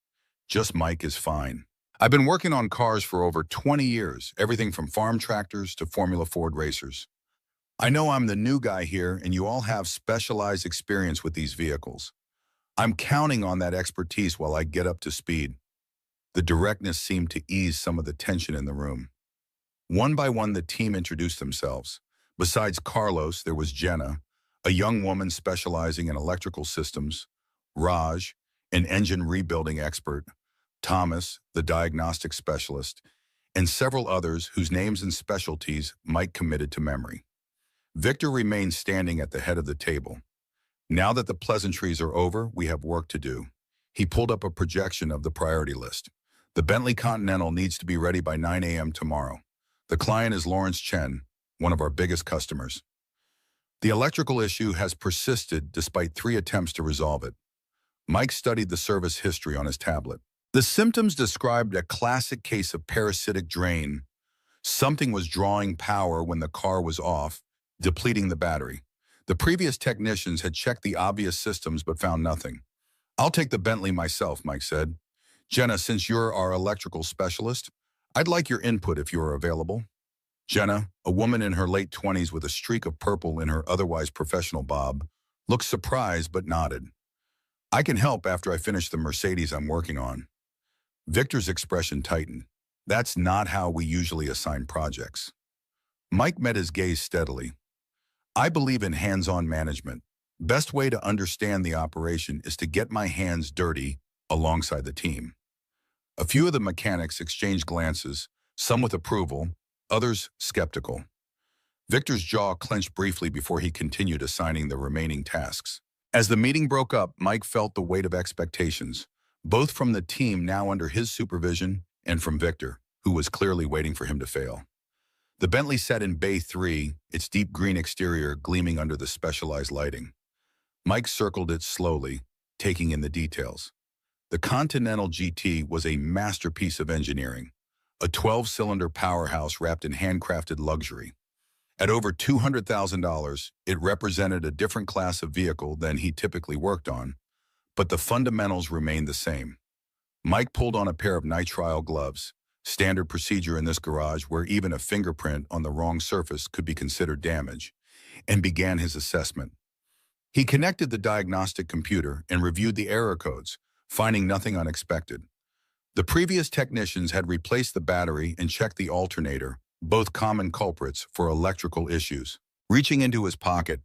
"Just Mike is fine. I've been working on cars for over 20 years, everything from farm tractors to Formula Ford racers. I know I'm the new guy here, and you all have specialized experience with these vehicles. I'm counting on that expertise while I get up to speed." The directness seemed to ease some of the tension in the room. One by one, the team introduced themselves. Besides Carlos, there was Jenna, a young woman specializing in electrical systems; Raj, an engine rebuilding expert; Thomas, the diagnostic specialist; and several others whose names and specialties Mike committed to memory. Victor remained standing at the head of the table. "Now that the pleasantries are over, we have work to do." He pulled up a projection of the priority list. "The Bentley Continental needs to be ready by 9 a.m. tomorrow. The client is Lawrence Chen, one of our biggest customers. The electrical issue has persisted despite 3 attempts to resolve it." Mike studied the service history on his tablet. The symptoms described a classic case of parasitic drain. Something was drawing power when the car was off, depleting the battery. The previous technicians had checked the obvious systems but found nothing. "I'll take the Bentley myself," Mike said. "Jenna, since you're our electrical specialist, I'd like your input if you're available." Jenna, a woman in her late 20s with a streak of purple in her otherwise professional bob, looked surprised but nodded. "I can help after I finish the Mercedes I'm working on." Victor's expression tightened. "That's not how we usually assign projects." Mike met his gaze steadily. "I believe in hands-on management. Best way to understand the operation is to get my hands dirty alongside the team." A few of the mechanics exchanged glances, some with approval, others skeptical. Victor's jaw clenched briefly before he continued assigning the remaining tasks. As the meeting broke up, Mike felt the weight of expectations, both from the team now under his supervision and from Victor, who was clearly waiting for him to fail. The Bentley sat in Bay 3, its deep green exterior gleaming under the specialized lighting. Mike circled it slowly, taking in the details. The Continental GT was a masterpiece of engineering, a 12-cylinder powerhouse wrapped in handcrafted luxury. At over $200,000, it represented a different class of vehicle than he typically worked on, but the fundamentals remained the same. Mike pulled on a pair of nitrile gloves, standard procedure in this garage where even a fingerprint on the wrong surface could be considered damage, and began his assessment. He connected the diagnostic computer and reviewed the error codes, finding nothing unexpected. The previous technicians had replaced the battery and checked the alternator, both common culprits for electrical issues. Reaching into his pocket,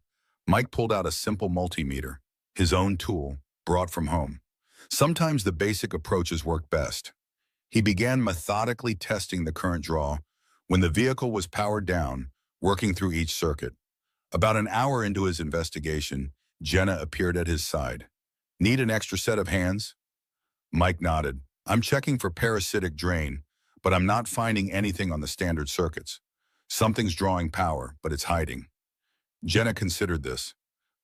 Mike pulled out a simple multimeter, his own tool, brought from home. Sometimes the basic approaches work best. He began methodically testing the current draw when the vehicle was powered down, working through each circuit. About an hour into his investigation, Jenna appeared at his side. "Need an extra set of hands?" Mike nodded. "I'm checking for parasitic drain, but I'm not finding anything on the standard circuits. Something's drawing power, but it's hiding." Jenna considered this.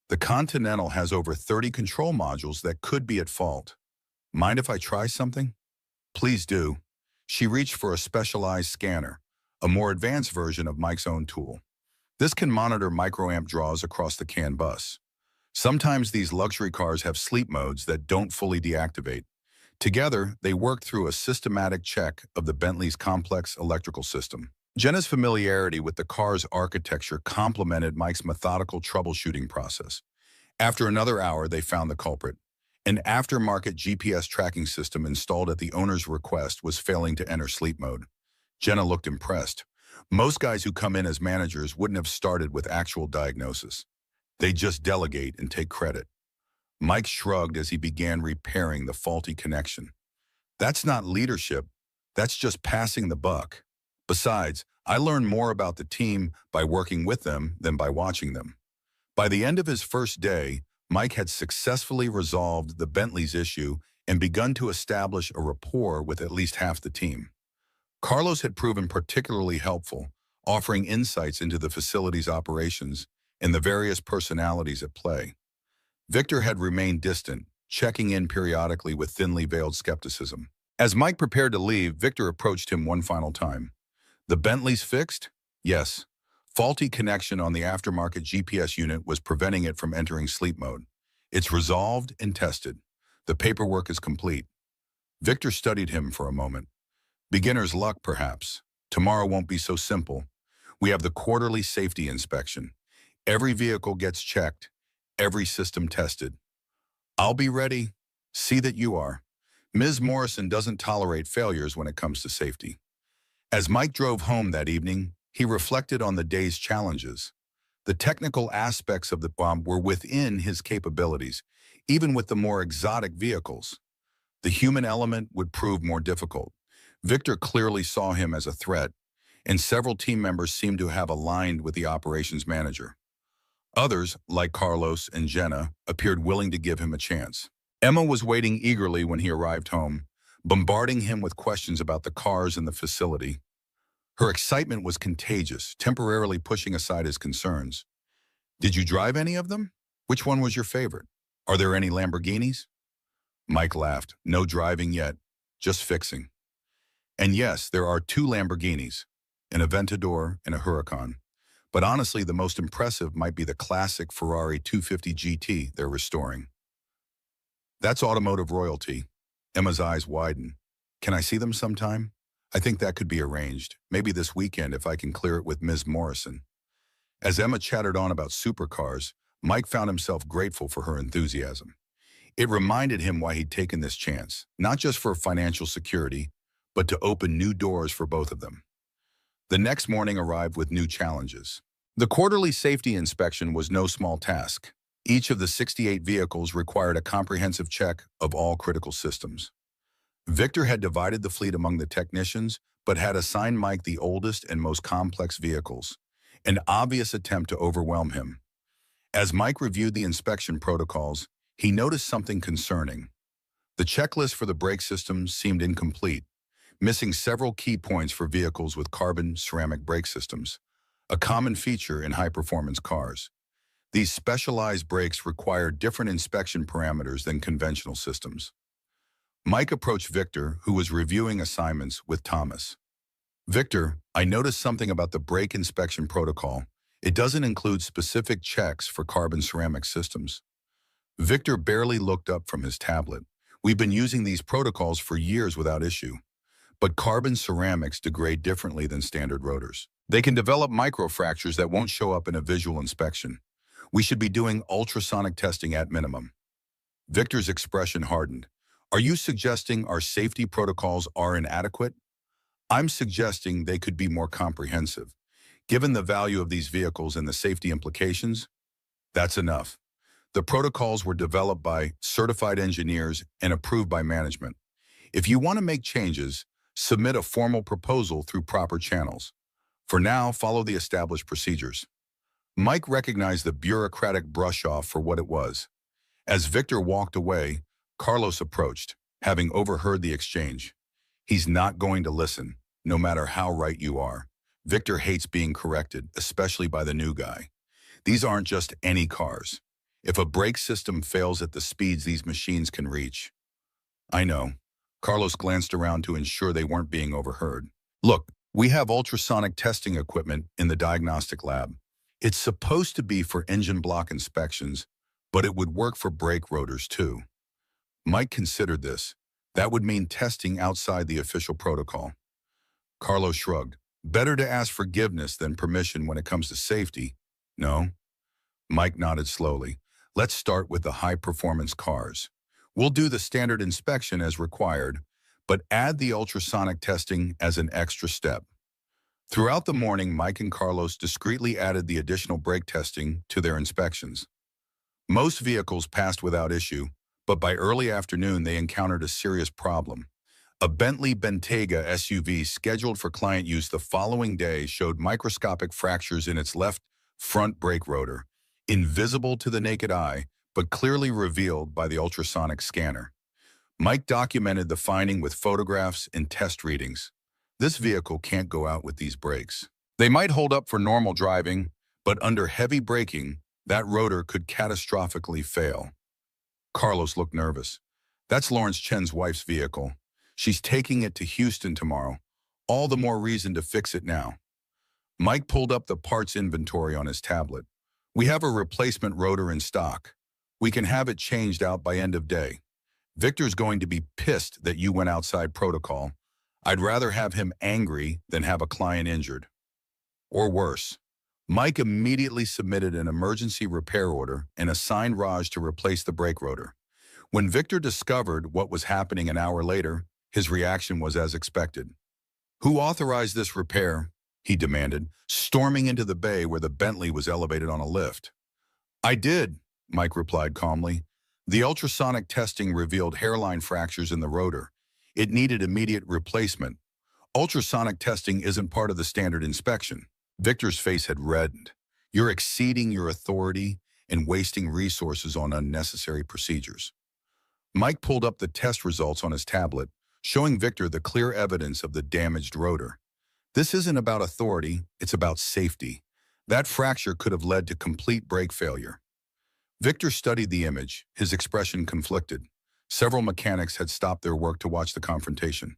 The Continental has over 30 control modules that could be at fault. "Mind if I try something?" "Please do." She reached for a specialized scanner, a more advanced version of Mike's own tool. This can monitor microamp draws across the CAN bus. Sometimes these luxury cars have sleep modes that don't fully deactivate. Together, they work through a systematic check of the Bentley's complex electrical system. Jenna's familiarity with the car's architecture complemented Mike's methodical troubleshooting process. After another hour, they found the culprit. An aftermarket GPS tracking system installed at the owner's request was failing to enter sleep mode. Jenna looked impressed. Most guys who come in as managers wouldn't have started with actual diagnosis. They just delegate and take credit. Mike shrugged as he began repairing the faulty connection. "That's not leadership. That's just passing the buck. Besides, I learned more about the team by working with them than by watching them." By the end of his first day, Mike had successfully resolved the Bentley's issue and begun to establish a rapport with at least half the team. Carlos had proven particularly helpful, offering insights into the facility's operations and the various personalities at play. Victor had remained distant, checking in periodically with thinly veiled skepticism. As Mike prepared to leave, Victor approached him one final time. "The Bentley's fixed?" "Yes." Faulty connection on the aftermarket GPS unit was preventing it from entering sleep mode. "It's resolved and tested. The paperwork is complete." Victor studied him for a moment. "Beginner's luck, perhaps. Tomorrow won't be so simple. We have the quarterly safety inspection. Every vehicle gets checked, every system tested. I'll be ready. See that you are. Ms. Morrison doesn't tolerate failures when it comes to safety." As Mike drove home that evening, he reflected on the day's challenges. The technical aspects of the bomb were within his capabilities, even with the more exotic vehicles. The human element would prove more difficult. Victor clearly saw him as a threat, and several team members seemed to have aligned with the operations manager. Others, like Carlos and Jenna, appeared willing to give him a chance. Emma was waiting eagerly when he arrived home, bombarding him with questions about the cars and the facility. Her excitement was contagious, temporarily pushing aside his concerns. "Did you drive any of them? Which one was your favorite? Are there any Lamborghinis?" Mike laughed. "No driving yet, just fixing." "And yes, there are two Lamborghinis, an Aventador and a Huracan. But honestly, the most impressive might be the classic Ferrari 250 GT they're restoring." "That's automotive royalty." Emma's eyes widened. "Can I see them sometime?" "I think that could be arranged. Maybe this weekend if I can clear it with Ms. Morrison." As Emma chattered on about supercars, Mike found himself grateful for her enthusiasm. It reminded him why he'd taken this chance, not just for financial security, but to open new doors for both of them. The next morning arrived with new challenges. The quarterly safety inspection was no small task. Each of the 68 vehicles required a comprehensive check of all critical systems. Victor had divided the fleet among the technicians, but had assigned Mike the oldest and most complex vehicles, an obvious attempt to overwhelm him. As Mike reviewed the inspection protocols, he noticed something concerning. The checklist for the brake systems seemed incomplete, missing several key points for vehicles with carbon ceramic brake systems, a common feature in high-performance cars. These specialized brakes require different inspection parameters than conventional systems. Mike approached Victor, who was reviewing assignments with Thomas. "Victor, I noticed something about the brake inspection protocol. It doesn't include specific checks for carbon ceramic systems." Victor barely looked up from his tablet. We've been using these protocols for years without issue. But carbon ceramics degrade differently than standard rotors. They can develop microfractures that won't show up in a visual inspection. We should be doing ultrasonic testing at minimum. Victor's expression hardened. Are you suggesting our safety protocols are inadequate? I'm suggesting they could be more comprehensive. Given the value of these vehicles and the safety implications, that's enough. The protocols were developed by certified engineers and approved by management. If you want to make changes, submit a formal proposal through proper channels. For now, follow the established procedures. Mike recognized the bureaucratic brush-off for what it was. As Victor walked away, Carlos approached, having overheard the exchange. He's not going to listen, no matter how right you are. Victor hates being corrected, especially by the new guy. These aren't just any cars. If a brake system fails at the speeds these machines can reach. I know. Carlos glanced around to ensure they weren't being overheard. Look, we have ultrasonic testing equipment in the diagnostic lab. It's supposed to be for engine block inspections, but it would work for brake rotors too. Mike considered this. That would mean testing outside the official protocol. Carlos shrugged. Better to ask forgiveness than permission when it comes to safety. No? Mike nodded slowly. Let's start with the high-performance cars. We'll do the standard inspection as required, but add the ultrasonic testing as an extra step. Throughout the morning, Mike and Carlos discreetly added the additional brake testing to their inspections. Most vehicles passed without issue, but by early afternoon they encountered a serious problem. A Bentley Bentayga SUV scheduled for client use the following day showed microscopic fractures in its left front brake rotor, invisible to the naked eye, but clearly revealed by the ultrasonic scanner. Mike documented the finding with photographs and test readings. This vehicle can't go out with these brakes. They might hold up for normal driving, but under heavy braking, that rotor could catastrophically fail. Carlos looked nervous. That's Lawrence Chen's wife's vehicle. She's taking it to Houston tomorrow. All the more reason to fix it now. Mike pulled up the parts inventory on his tablet. We have a replacement rotor in stock. We can have it changed out by end of day. Victor's going to be pissed that you went outside protocol. I'd rather have him angry than have a client injured. Or worse. Mike immediately submitted an emergency repair order and assigned Raj to replace the brake rotor. When Victor discovered what was happening an hour later, his reaction was as expected. Who authorized this repair? He demanded, storming into the bay where the Bentley was elevated on a lift. I did, Mike replied calmly. The ultrasonic testing revealed hairline fractures in the rotor. It needed immediate replacement. Ultrasonic testing isn't part of the standard inspection. Victor's face had reddened. You're exceeding your authority and wasting resources on unnecessary procedures. Mike pulled up the test results on his tablet, showing Victor the clear evidence of the damaged rotor. This isn't about authority, it's about safety. That fracture could have led to complete brake failure. Victor studied the image, his expression conflicted. Several mechanics had stopped their work to watch the confrontation.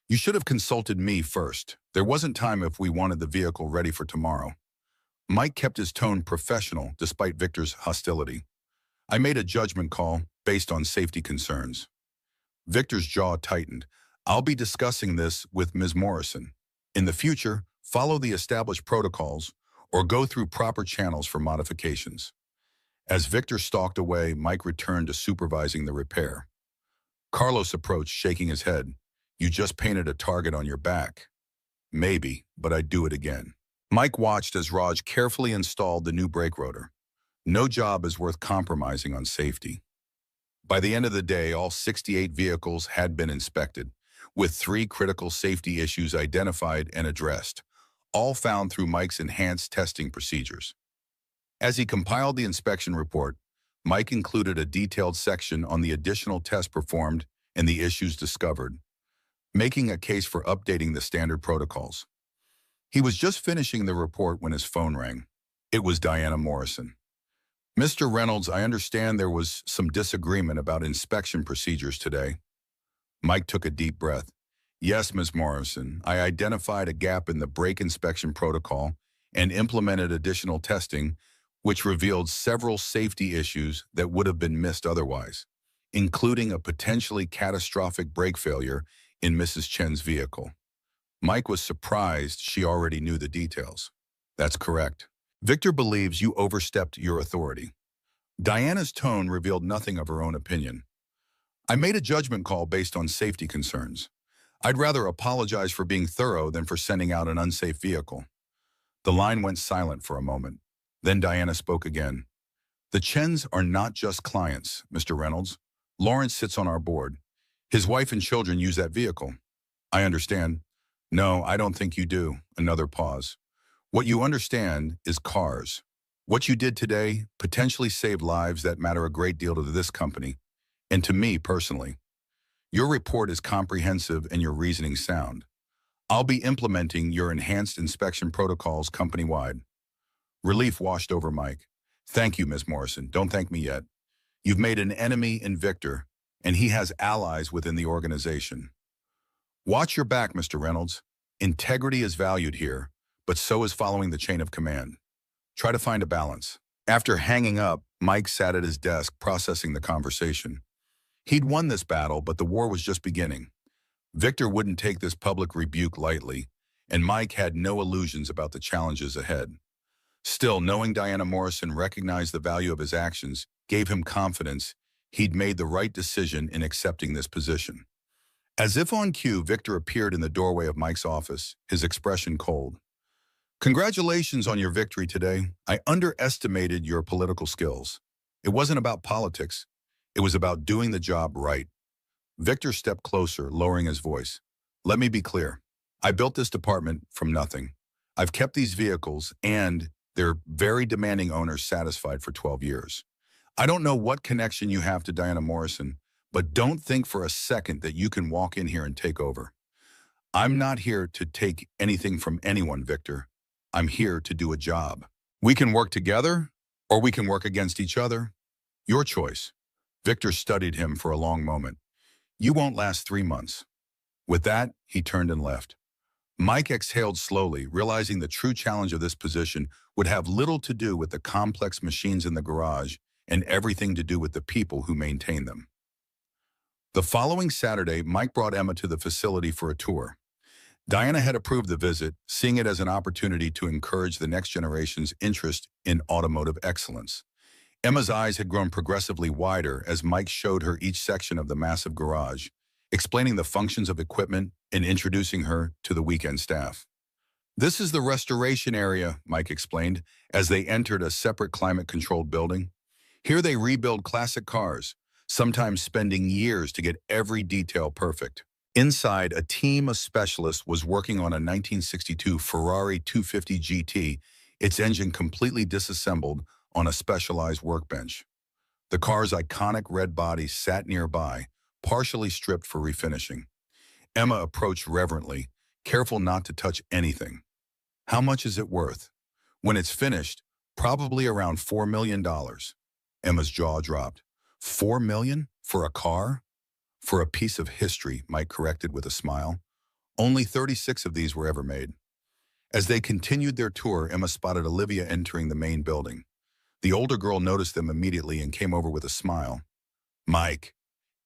You should have consulted me first. There wasn't time if we wanted the vehicle ready for tomorrow. Mike kept his tone professional despite Victor's hostility. I made a judgment call based on safety concerns. Victor's jaw tightened. I'll be discussing this with Ms. Morrison. In the future, follow the established protocols or go through proper channels for modifications. As Victor stalked away, Mike returned to supervising the repair. Carlos approached, shaking his head. You just painted a target on your back. Maybe, but I'd do it again. Mike watched as Raj carefully installed the new brake rotor. No job is worth compromising on safety. By the end of the day, all 68 vehicles had been inspected, with 3 critical safety issues identified and addressed, all found through Mike's enhanced testing procedures. As he compiled the inspection report, Mike included a detailed section on the additional tests performed and the issues discovered, making a case for updating the standard protocols. He was just finishing the report when his phone rang. It was Diana Morrison. Mr. Reynolds, I understand there was some disagreement about inspection procedures today. Mike took a deep breath. Yes, Ms. Morrison, I identified a gap in the brake inspection protocol and implemented additional testing, which revealed several safety issues that would have been missed otherwise, including a potentially catastrophic brake failure in Mrs. Chen's vehicle. Mike was surprised she already knew the details. That's correct. Victor believes you overstepped your authority. Diana's tone revealed nothing of her own opinion. I made a judgment call based on safety concerns. I'd rather apologize for being thorough than for sending out an unsafe vehicle. The line went silent for a moment. Then Diana spoke again. The Chens are not just clients, Mr. Reynolds. Lawrence sits on our board. His wife and children use that vehicle. I understand. No, I don't think you do. Another pause. What you understand is cars. What you did today potentially saved lives that matter a great deal to this company, and to me personally. Your report is comprehensive and your reasoning sound. I'll be implementing your enhanced inspection protocols company-wide. Relief washed over Mike. Thank you, Ms. Morrison. Don't thank me yet. You've made an enemy in Victor, and he has allies within the organization. Watch your back, Mr. Reynolds. Integrity is valued here, but so is following the chain of command. Try to find a balance. After hanging up, Mike sat at his desk processing the conversation. He'd won this battle, but the war was just beginning. Victor wouldn't take this public rebuke lightly, and Mike had no illusions about the challenges ahead. Still, knowing Diana Morrison recognized the value of his actions gave him confidence he'd made the right decision in accepting this position. As if on cue, Victor appeared in the doorway of Mike's office, his expression cold. Congratulations on your victory today. I underestimated your political skills. It wasn't about politics. It was about doing the job right. Victor stepped closer, lowering his voice. Let me be clear. I built this department from nothing. I've kept these vehicles and their very demanding owners satisfied for 12 years. I don't know what connection you have to Diana Morrison, but don't think for a second that you can walk in here and take over. I'm not here to take anything from anyone, Victor. I'm here to do a job. We can work together, or we can work against each other. Your choice. Victor studied him for a long moment. You won't last 3 months. With that, he turned and left. Mike exhaled slowly, realizing the true challenge of this position would have little to do with the complex machines in the garage and everything to do with the people who maintain them. The following Saturday, Mike brought Emma to the facility for a tour. Diana had approved the visit, seeing it as an opportunity to encourage the next generation's interest in automotive excellence. Emma's eyes had grown progressively wider as Mike showed her each section of the massive garage, explaining the functions of equipment and introducing her to the weekend staff. This is the restoration area, Mike explained, as they entered a separate climate-controlled building. Here they rebuild classic cars, sometimes spending years to get every detail perfect. Inside, a team of specialists was working on a 1962 Ferrari 250 GT, its engine completely disassembled on a specialized workbench. The car's iconic red body sat nearby, partially stripped for refinishing. Emma approached reverently, careful not to touch anything. How much is it worth? When it's finished, probably around $4 million. Emma's jaw dropped. $4 million? For a car? For a piece of history, Mike corrected with a smile. Only 36 of these were ever made. As they continued their tour, Emma spotted Olivia entering the main building. The older girl noticed them immediately and came over with a smile. Mike.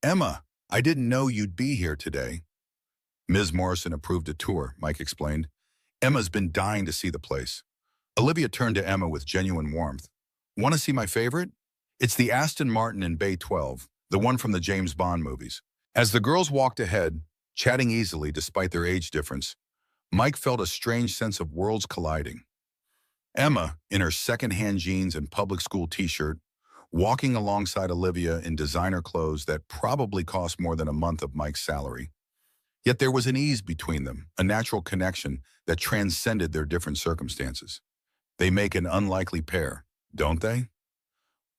Emma, I didn't know you'd be here today. Ms. Morrison approved a tour, Mike explained. Emma's been dying to see the place. Olivia turned to Emma with genuine warmth. Want to see my favorite? It's the Aston Martin in Bay 12, the one from the James Bond movies. As the girls walked ahead, chatting easily despite their age difference, Mike felt a strange sense of worlds colliding. Emma, in her second-hand jeans and public school t-shirt, walking alongside Olivia in designer clothes that probably cost more than a month of Mike's salary. Yet there was an ease between them, a natural connection that transcended their different circumstances. They make an unlikely pair, don't they?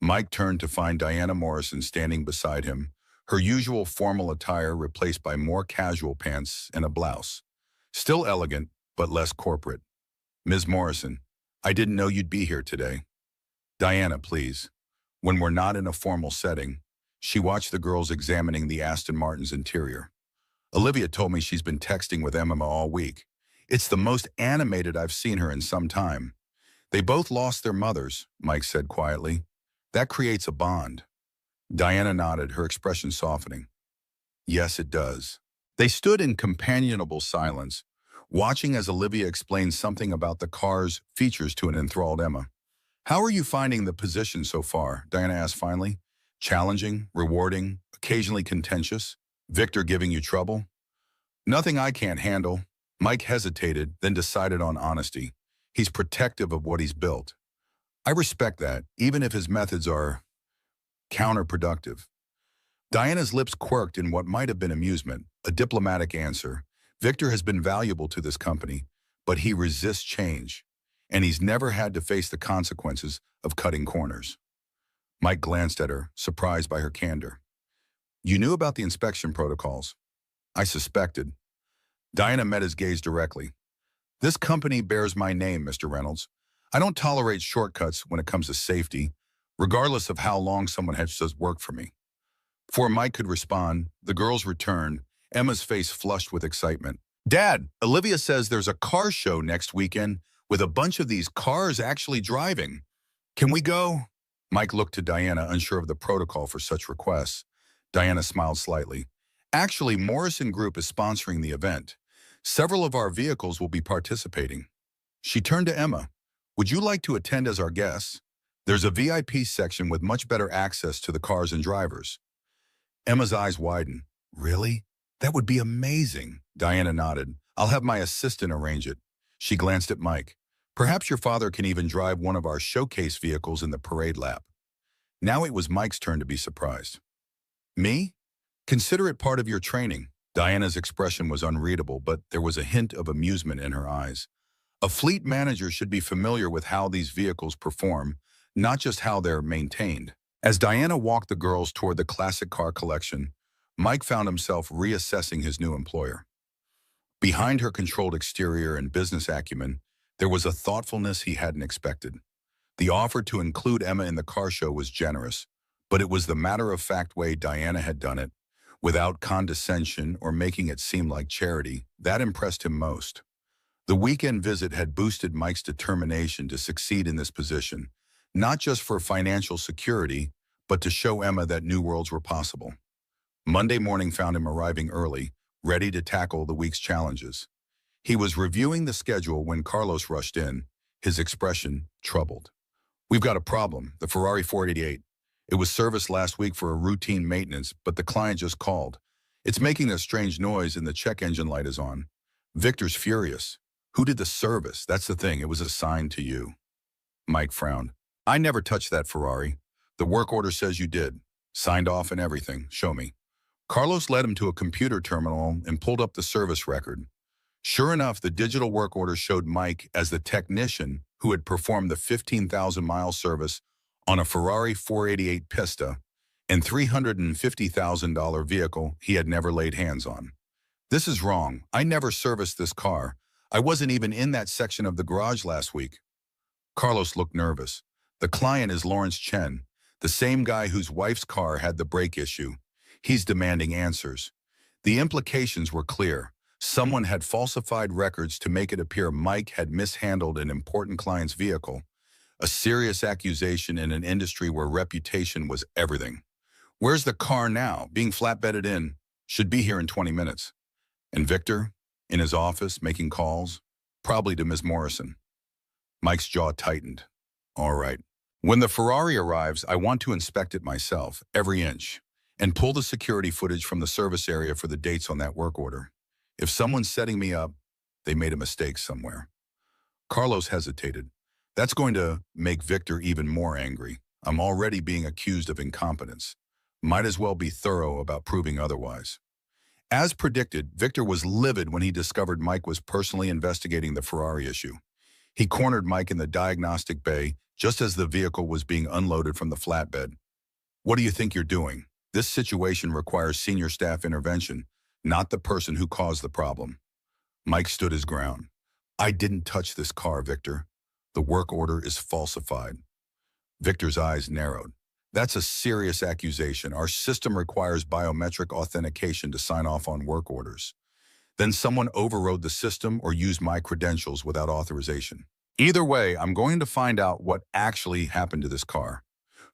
Mike turned to find Diana Morrison standing beside him, her usual formal attire replaced by more casual pants and a blouse. Still elegant, but less corporate. Ms. Morrison, I didn't know you'd be here today. Diana, please. When we're not in a formal setting, she watched the girls examining the Aston Martin's interior. Olivia told me she's been texting with Emma all week. It's the most animated I've seen her in some time. They both lost their mothers, Mike said quietly. That creates a bond. Diana nodded, her expression softening. Yes, it does. They stood in companionable silence, watching as Olivia explained something about the car's features to an enthralled Emma. How are you finding the position so far? Diana asked finally. Challenging, rewarding, occasionally contentious? Victor giving you trouble? Nothing I can't handle. Mike hesitated, then decided on honesty. He's protective of what he's built. I respect that, even if his methods are counterproductive. Diana's lips quirked in what might have been amusement, a diplomatic answer. Victor has been valuable to this company, but he resists change, and he's never had to face the consequences of cutting corners. Mike glanced at her, surprised by her candor. You knew about the inspection protocols. I suspected. Diana met his gaze directly. This company bears my name, Mr. Reynolds. I don't tolerate shortcuts when it comes to safety, regardless of how long someone has just worked for me. Before Mike could respond, the girls returned, Emma's face flushed with excitement. Dad, Olivia says there's a car show next weekend with a bunch of these cars actually driving. Can we go? Mike looked to Diana, unsure of the protocol for such requests. Diana smiled slightly. Actually, Morrison Group is sponsoring the event. Several of our vehicles will be participating. She turned to Emma. Would you like to attend as our guests? There's a VIP section with much better access to the cars and drivers. Emma's eyes widened. Really? That would be amazing. Diana nodded. I'll have my assistant arrange it. She glanced at Mike. Perhaps your father can even drive one of our showcase vehicles in the parade lap. Now it was Mike's turn to be surprised. Me? Consider it part of your training. Diana's expression was unreadable, but there was a hint of amusement in her eyes. A fleet manager should be familiar with how these vehicles perform, not just how they're maintained. As Diana walked the girls toward the classic car collection, Mike found himself reassessing his new employer. Behind her controlled exterior and business acumen, there was a thoughtfulness he hadn't expected. The offer to include Emma in the car show was generous, but it was the matter-of-fact way Diana had done it, without condescension or making it seem like charity. That impressed him most. The weekend visit had boosted Mike's determination to succeed in this position, not just for financial security, but to show Emma that new worlds were possible. Monday morning found him arriving early, ready to tackle the week's challenges. He was reviewing the schedule when Carlos rushed in, his expression troubled. We've got a problem, the Ferrari 488. It was serviced last week for a routine maintenance, but the client just called. It's making a strange noise and the check engine light is on. Victor's furious. Who did the service? That's the thing, it was assigned to you. Mike frowned. I never touched that Ferrari. The work order says you did. Signed off and everything. Show me. Carlos led him to a computer terminal and pulled up the service record. Sure enough, the digital work order showed Mike as the technician who had performed the 15,000-mile service on a Ferrari 488 Pista and $350,000 vehicle he had never laid hands on. This is wrong. I never serviced this car. I wasn't even in that section of the garage last week. Carlos looked nervous. The client is Lawrence Chen, the same guy whose wife's car had the brake issue. He's demanding answers. The implications were clear. Someone had falsified records to make it appear Mike had mishandled an important client's vehicle, a serious accusation in an industry where reputation was everything. Where's the car now? Being flatbedded in. Should be here in 20 minutes. And Victor, in his office, making calls, probably to Ms. Morrison. Mike's jaw tightened. All right. When the Ferrari arrives, I want to inspect it myself, every inch, and pull the security footage from the service area for the dates on that work order. If someone's setting me up, they made a mistake somewhere. Carlos hesitated. That's going to make Victor even more angry. I'm already being accused of incompetence. Might as well be thorough about proving otherwise. As predicted, Victor was livid when he discovered Mike was personally investigating the Ferrari issue. He cornered Mike in the diagnostic bay just as the vehicle was being unloaded from the flatbed. What do you think you're doing? This situation requires senior staff intervention, not the person who caused the problem. Mike stood his ground. I didn't touch this car, Victor. The work order is falsified. Victor's eyes narrowed. That's a serious accusation. Our system requires biometric authentication to sign off on work orders. Then someone overrode the system or used my credentials without authorization. Either way, I'm going to find out what actually happened to this car.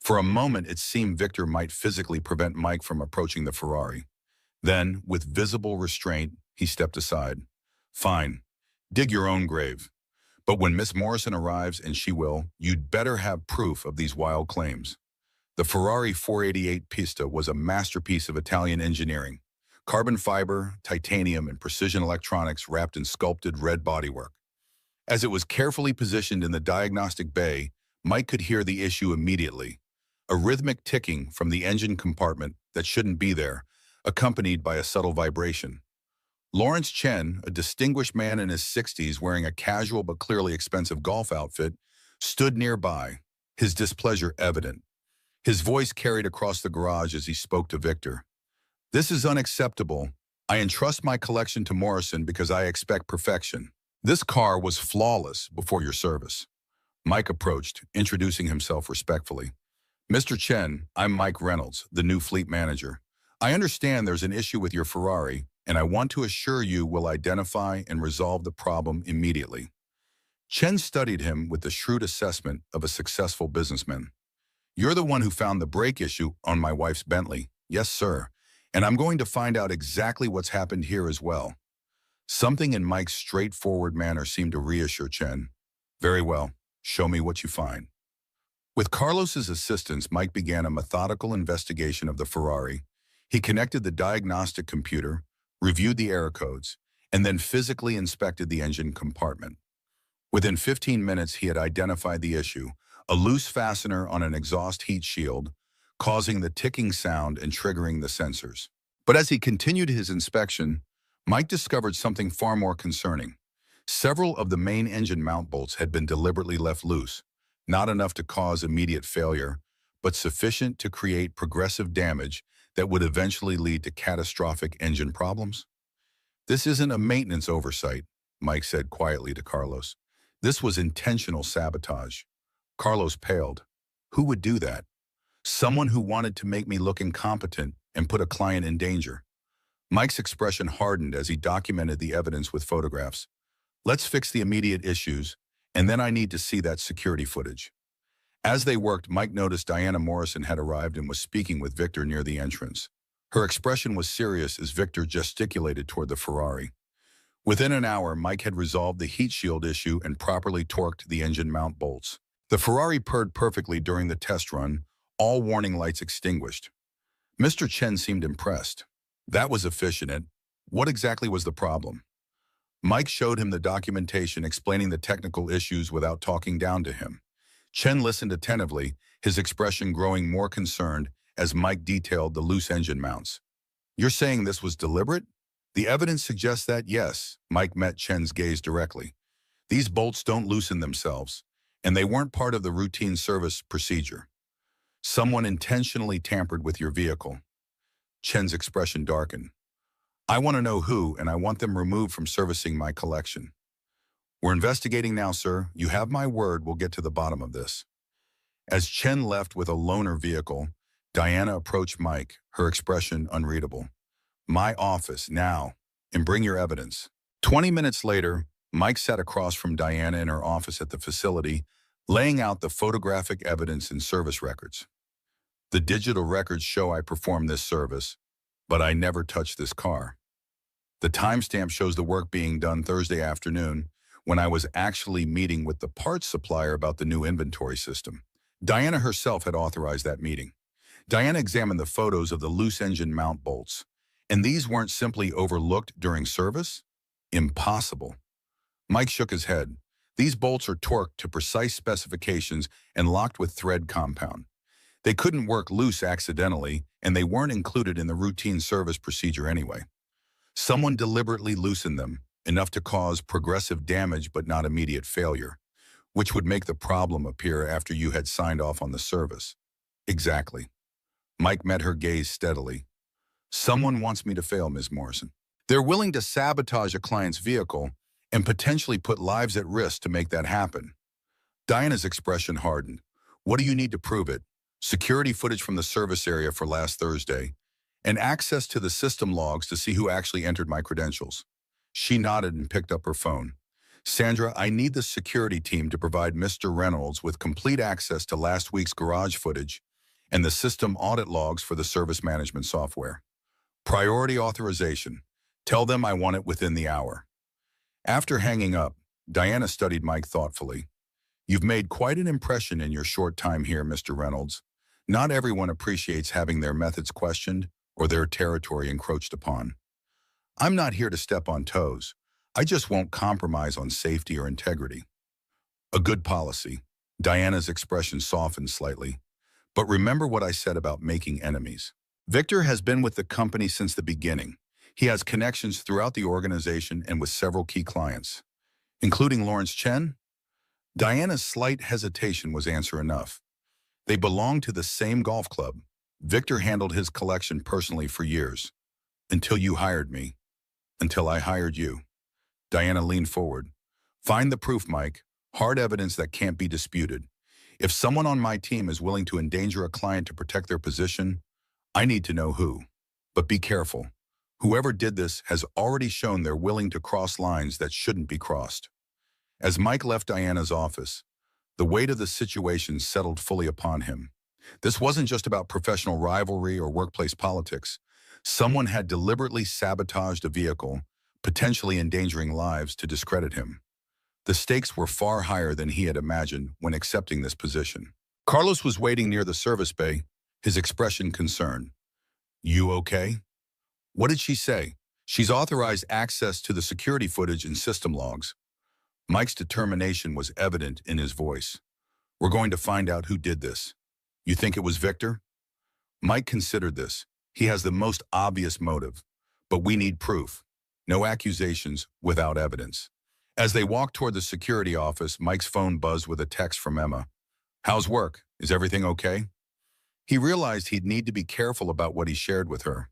For a moment, it seemed Victor might physically prevent Mike from approaching the Ferrari. Then, with visible restraint, he stepped aside. Fine. Dig your own grave. But when Miss Morrison arrives, and she will, you'd better have proof of these wild claims. The Ferrari 488 Pista was a masterpiece of Italian engineering. Carbon fiber, titanium, and precision electronics wrapped in sculpted red bodywork. As it was carefully positioned in the diagnostic bay, Mike could hear the issue immediately. A rhythmic ticking from the engine compartment that shouldn't be there, accompanied by a subtle vibration. Lawrence Chen, a distinguished man in his 60s wearing a casual but clearly expensive golf outfit, stood nearby, his displeasure evident. His voice carried across the garage as he spoke to Victor. "This is unacceptable. I entrust my collection to Morrison because I expect perfection. This car was flawless before your service." Mike approached, introducing himself respectfully. "Mr. Chen, I'm Mike Reynolds, the new fleet manager. I understand there's an issue with your Ferrari, and I want to assure you we'll identify and resolve the problem immediately." Chen studied him with the shrewd assessment of a successful businessman. "You're the one who found the brake issue on my wife's Bentley." "Yes, sir. And I'm going to find out exactly what's happened here as well." Something in Mike's straightforward manner seemed to reassure Chen. "Very well. Show me what you find." With Carlos's assistance, Mike began a methodical investigation of the Ferrari. He connected the diagnostic computer, reviewed the error codes, and then physically inspected the engine compartment. Within 15 minutes, he had identified the issue, a loose fastener on an exhaust heat shield, causing the ticking sound and triggering the sensors. But as he continued his inspection, Mike discovered something far more concerning. Several of the main engine mount bolts had been deliberately left loose, not enough to cause immediate failure, but sufficient to create progressive damage that would eventually lead to catastrophic engine problems. "This isn't a maintenance oversight," Mike said quietly to Carlos. "This was intentional sabotage." Carlos paled. Who would do that? Someone who wanted to make me look incompetent and put a client in danger. Mike's expression hardened as he documented the evidence with photographs. "Let's fix the immediate issues, and then I need to see that security footage." As they worked, Mike noticed Diana Morrison had arrived and was speaking with Victor near the entrance. Her expression was serious as Victor gesticulated toward the Ferrari. Within an hour, Mike had resolved the heat shield issue and properly torqued the engine mount bolts. The Ferrari purred perfectly during the test run, all warning lights extinguished. Mr. Chen seemed impressed. "That was efficient. What exactly was the problem?" Mike showed him the documentation explaining the technical issues without talking down to him. Chen listened attentively, his expression growing more concerned as Mike detailed the loose engine mounts. "You're saying this was deliberate?" "The evidence suggests that, yes." Mike met Chen's gaze directly. "These bolts don't loosen themselves, and they weren't part of the routine service procedure. Someone intentionally tampered with your vehicle." Chen's expression darkened. "I want to know who, and I want them removed from servicing my collection." "We're investigating now, sir. You have my word we'll get to the bottom of this." As Chen left with a loaner vehicle, Diana approached Mike, her expression unreadable. "My office, now, and bring your evidence." 20 minutes later, Mike sat across from Diana in her office at the facility, laying out the photographic evidence and service records. "The digital records show I performed this service, but I never touched this car. The timestamp shows the work being done Thursday afternoon, when I was actually meeting with the parts supplier about the new inventory system. Diana herself had authorized that meeting." Diana examined the photos of the loose engine mount bolts. "And these weren't simply overlooked during service?" "Impossible." Mike shook his head. "These bolts are torqued to precise specifications and locked with thread compound. They couldn't work loose accidentally, and they weren't included in the routine service procedure anyway. Someone deliberately loosened them, enough to cause progressive damage but not immediate failure, which would make the problem appear after you had signed off on the service." "Exactly." Mike met her gaze steadily. "Someone wants me to fail, Ms. Morrison. They're willing to sabotage a client's vehicle and potentially put lives at risk to make that happen." Diana's expression hardened. "What do you need to prove it?" "Security footage from the service area for last Thursday, and access to the system logs to see who actually entered my credentials." She nodded and picked up her phone. Sandra, I need the security team to provide Mr. Reynolds with complete access to last week's garage footage and the system audit logs for the service management software. Priority authorization. Tell them I want it within the hour. After hanging up, Diana studied Mike thoughtfully. You've made quite an impression in your short time here, Mr. Reynolds. Not everyone appreciates having their methods questioned or their territory encroached upon. I'm not here to step on toes. I just won't compromise on safety or integrity. A good policy. Diana's expression softened slightly. But remember what I said about making enemies. Victor has been with the company since the beginning. He has connections throughout the organization and with several key clients, including Lawrence Chen. Diana's slight hesitation was answer enough. They belonged to the same golf club. Victor handled his collection personally for years. Until you hired me. Until I hired you. Diana leaned forward. Find the proof, Mike. Hard evidence that can't be disputed. If someone on my team is willing to endanger a client to protect their position, I need to know who. But be careful. Whoever did this has already shown they're willing to cross lines that shouldn't be crossed. As Mike left Diana's office, the weight of the situation settled fully upon him. This wasn't just about professional rivalry or workplace politics. Someone had deliberately sabotaged a vehicle, potentially endangering lives, to discredit him. The stakes were far higher than he had imagined when accepting this position. Carlos was waiting near the service bay, his expression concerned. You okay? What did she say? She's authorized access to the security footage and system logs. Mike's determination was evident in his voice. We're going to find out who did this. You think it was Victor? Mike considered this. He has the most obvious motive, but we need proof. No accusations without evidence. As they walked toward the security office, Mike's phone buzzed with a text from Emma. How's work? Is everything okay? He realized he'd need to be careful about what he shared with her.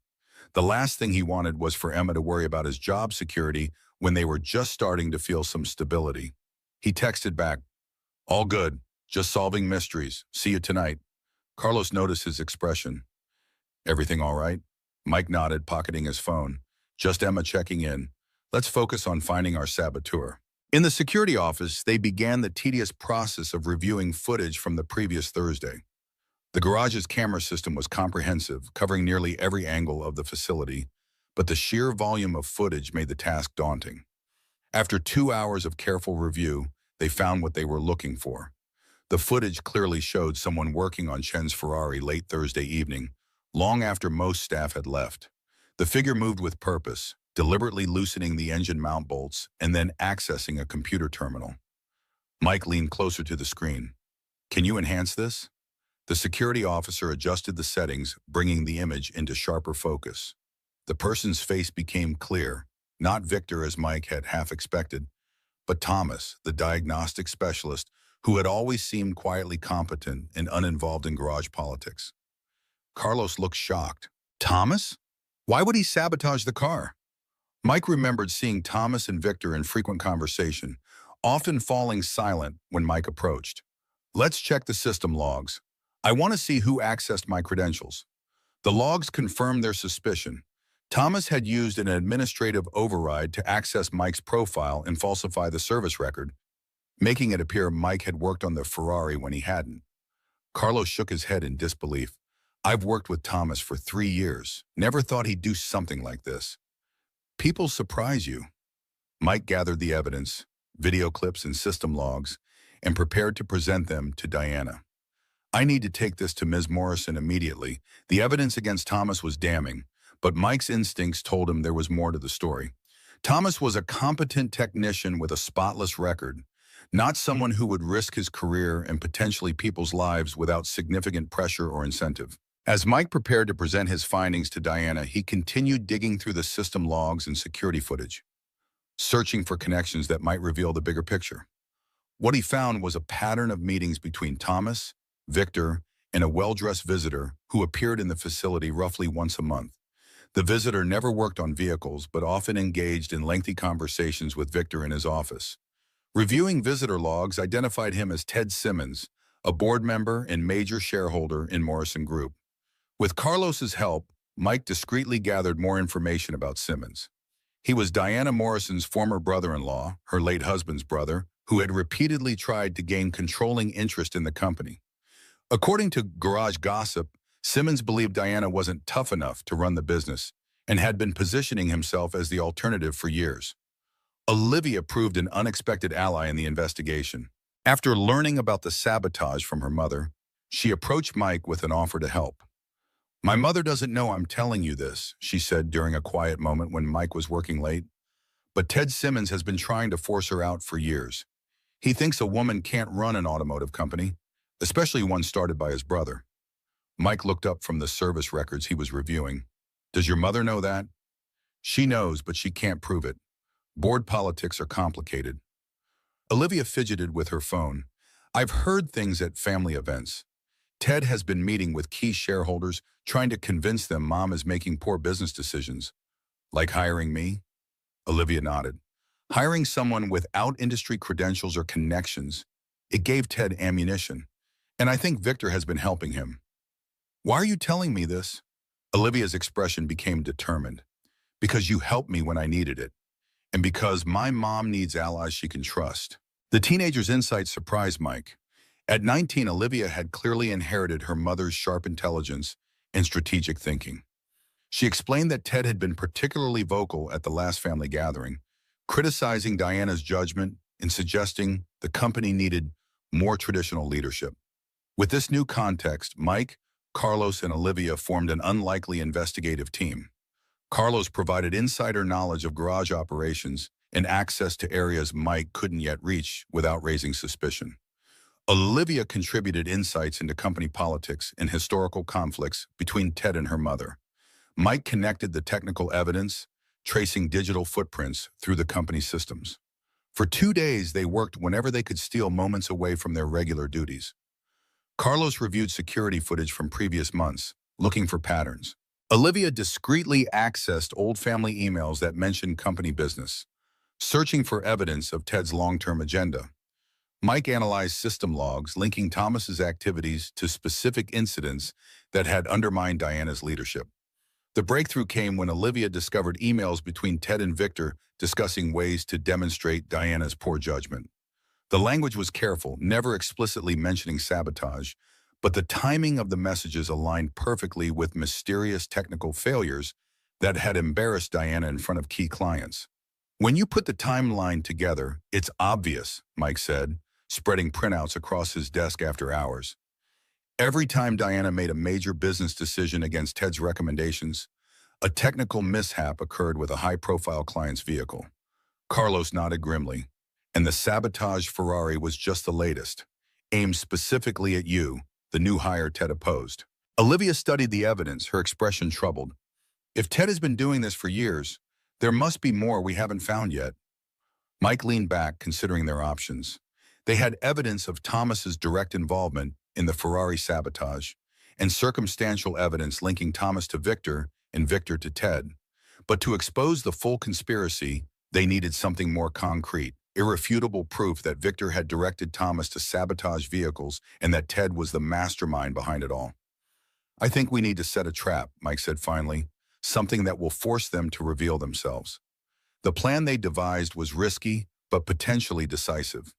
The last thing he wanted was for Emma to worry about his job security when they were just starting to feel some stability. He texted back, all good, just solving mysteries. See you tonight. Carlos noticed his expression. Everything all right? Mike nodded, pocketing his phone. Just Emma checking in. Let's focus on finding our saboteur. In the security office, they began the tedious process of reviewing footage from the previous Thursday. The garage's camera system was comprehensive, covering nearly every angle of the facility, but the sheer volume of footage made the task daunting. After 2 hours of careful review, they found what they were looking for. The footage clearly showed someone working on Chen's Ferrari late Thursday evening, long after most staff had left. The figure moved with purpose, deliberately loosening the engine mount bolts and then accessing a computer terminal. Mike leaned closer to the screen. Can you enhance this? The security officer adjusted the settings, bringing the image into sharper focus. The person's face became clear, not Victor as Mike had half expected, but Thomas, the diagnostic specialist, who had always seemed quietly competent and uninvolved in garage politics. Carlos looked shocked. Thomas? Why would he sabotage the car? Mike remembered seeing Thomas and Victor in frequent conversation, often falling silent when Mike approached. Let's check the system logs. I want to see who accessed my credentials. The logs confirmed their suspicion. Thomas had used an administrative override to access Mike's profile and falsify the service record, making it appear Mike had worked on the Ferrari when he hadn't. Carlos shook his head in disbelief. I've worked with Thomas for 3 years. Never thought he'd do something like this. People surprise you. Mike gathered the evidence, video clips and system logs, and prepared to present them to Diana. I need to take this to Ms. Morrison immediately. The evidence against Thomas was damning, but Mike's instincts told him there was more to the story. Thomas was a competent technician with a spotless record, not someone who would risk his career and potentially people's lives without significant pressure or incentive. As Mike prepared to present his findings to Diana, he continued digging through the system logs and security footage, searching for connections that might reveal the bigger picture. What he found was a pattern of meetings between Thomas, Victor, and a well-dressed visitor who appeared in the facility roughly once a month. The visitor never worked on vehicles, but often engaged in lengthy conversations with Victor in his office. Reviewing visitor logs identified him as Ted Simmons, a board member and major shareholder in Morrison Group. With Carlos's help, Mike discreetly gathered more information about Simmons. He was Diana Morrison's former brother-in-law, her late husband's brother, who had repeatedly tried to gain controlling interest in the company. According to Garage Gossip, Simmons believed Diana wasn't tough enough to run the business and had been positioning himself as the alternative for years. Olivia proved an unexpected ally in the investigation. After learning about the sabotage from her mother, she approached Mike with an offer to help. "My mother doesn't know I'm telling you this," she said during a quiet moment when Mike was working late. "But Ted Simmons has been trying to force her out for years. He thinks a woman can't run an automotive company, especially one started by his brother." Mike looked up from the service records he was reviewing. "Does your mother know that?" "She knows, but she can't prove it. Board politics are complicated." Olivia fidgeted with her phone. "I've heard things at family events. Ted has been meeting with key shareholders, trying to convince them Mom is making poor business decisions." "Like hiring me?" Olivia nodded. "Hiring someone without industry credentials or connections. It gave Ted ammunition. And I think Victor has been helping him." "Why are you telling me this?" Olivia's expression became determined. "Because you helped me when I needed it. And because my mom needs allies she can trust." The teenager's insight surprised Mike. At 19, Olivia had clearly inherited her mother's sharp intelligence and strategic thinking. She explained that Ted had been particularly vocal at the last family gathering, criticizing Diana's judgment and suggesting the company needed more traditional leadership. With this new context, Mike, Carlos, and Olivia formed an unlikely investigative team. Carlos provided insider knowledge of garage operations and access to areas Mike couldn't yet reach without raising suspicion. Olivia contributed insights into company politics and historical conflicts between Ted and her mother. Mike connected the technical evidence, tracing digital footprints through the company systems. For 2 days, they worked whenever they could steal moments away from their regular duties. Carlos reviewed security footage from previous months, looking for patterns. Olivia discreetly accessed old family emails that mentioned company business, searching for evidence of Ted's long-term agenda. Mike analyzed system logs linking Thomas's activities to specific incidents that had undermined Diana's leadership. The breakthrough came when Olivia discovered emails between Ted and Victor discussing ways to demonstrate Diana's poor judgment. The language was careful, never explicitly mentioning sabotage, but the timing of the messages aligned perfectly with mysterious technical failures that had embarrassed Diana in front of key clients. "When you put the timeline together, it's obvious," Mike said, spreading printouts across his desk after hours. "Every time Diana made a major business decision against Ted's recommendations, a technical mishap occurred with a high-profile client's vehicle." Carlos nodded grimly. "And the sabotage Ferrari was just the latest, aimed specifically at you, the new hire Ted opposed." Olivia studied the evidence, her expression troubled. "If Ted has been doing this for years, there must be more we haven't found yet." Mike leaned back, considering their options. They had evidence of Thomas's direct involvement in the Ferrari sabotage and circumstantial evidence linking Thomas to Victor and Victor to Ted. But to expose the full conspiracy, they needed something more concrete, irrefutable proof that Victor had directed Thomas to sabotage vehicles and that Ted was the mastermind behind it all. "I think we need to set a trap," Mike said finally, "something that will force them to reveal themselves." The plan they devised was risky, but potentially decisive.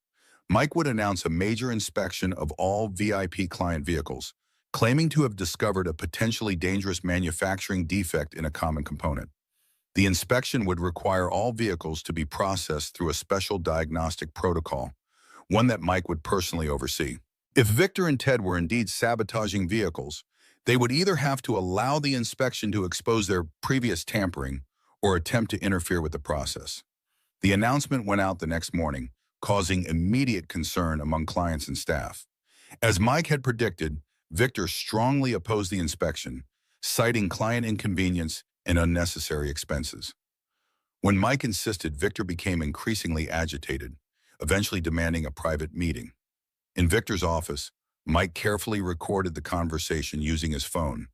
Mike would announce a major inspection of all VIP client vehicles, claiming to have discovered a potentially dangerous manufacturing defect in a common component. The inspection would require all vehicles to be processed through a special diagnostic protocol, one that Mike would personally oversee. If Victor and Ted were indeed sabotaging vehicles, they would either have to allow the inspection to expose their previous tampering or attempt to interfere with the process. The announcement went out the next morning, causing immediate concern among clients and staff. As Mike had predicted, Victor strongly opposed the inspection, citing client inconvenience and unnecessary expenses. When Mike insisted, Victor became increasingly agitated, eventually demanding a private meeting. In Victor's office, Mike carefully recorded the conversation using his phone,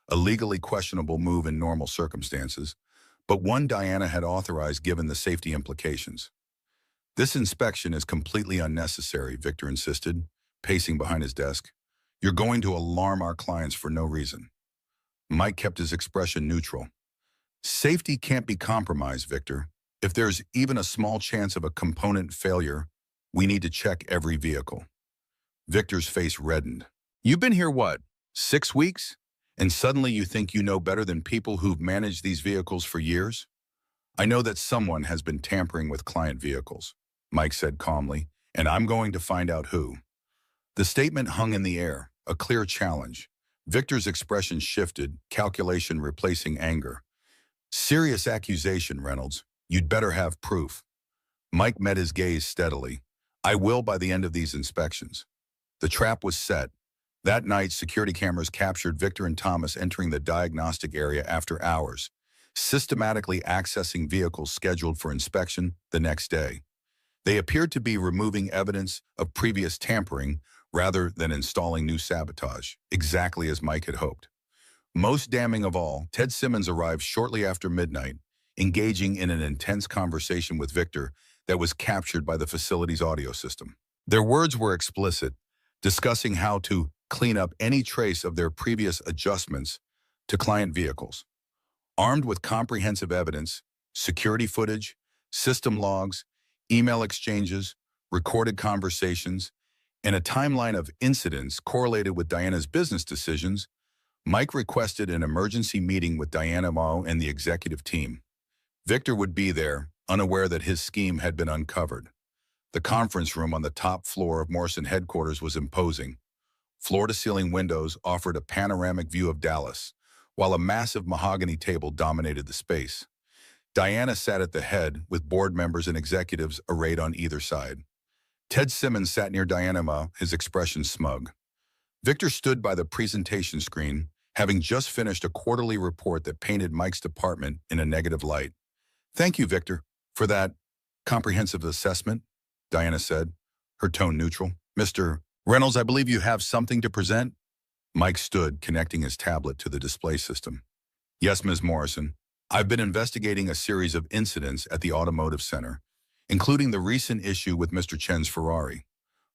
a legally questionable move in normal circumstances, but one Diana had authorized given the safety implications. "This inspection is completely unnecessary," Victor insisted, pacing behind his desk. "You're going to alarm our clients for no reason." Mike kept his expression neutral. Safety can't be compromised, Victor. If there's even a small chance of a component failure, we need to check every vehicle. Victor's face reddened. You've been here what, 6 weeks? And suddenly you think you know better than people who've managed these vehicles for years? I know that someone has been tampering with client vehicles, Mike said calmly, and I'm going to find out who. The statement hung in the air, a clear challenge. Victor's expression shifted, calculation replacing anger. Serious accusation, Reynolds. You'd better have proof. Mike met his gaze steadily. I will by the end of these inspections. The trap was set. That night, security cameras captured Victor and Thomas entering the diagnostic area after hours, systematically accessing vehicles scheduled for inspection the next day. They appeared to be removing evidence of previous tampering rather than installing new sabotage, exactly as Mike had hoped. Most damning of all, Ted Simmons arrived shortly after midnight, engaging in an intense conversation with Victor that was captured by the facility's audio system. Their words were explicit, discussing how to clean up any trace of their previous adjustments to client vehicles. Armed with comprehensive evidence, security footage, system logs, email exchanges, recorded conversations, and a timeline of incidents correlated with Diana's business decisions, Mike requested an emergency meeting with Diana Mao and the executive team. Victor would be there, unaware that his scheme had been uncovered. The conference room on the top floor of Morrison headquarters was imposing. Floor-to-ceiling windows offered a panoramic view of Dallas, while a massive mahogany table dominated the space. Diana sat at the head, with board members and executives arrayed on either side. Ted Simmons sat near Diana Mao, his expression smug. Victor stood by the presentation screen, having just finished a quarterly report that painted Mike's department in a negative light. Thank you, Victor, for that comprehensive assessment, Diana said, her tone neutral. Mr. Reynolds, I believe you have something to present? Mike stood, connecting his tablet to the display system. Yes, Ms. Morrison. I've been investigating a series of incidents at the Automotive Center, including the recent issue with Mr. Chen's Ferrari.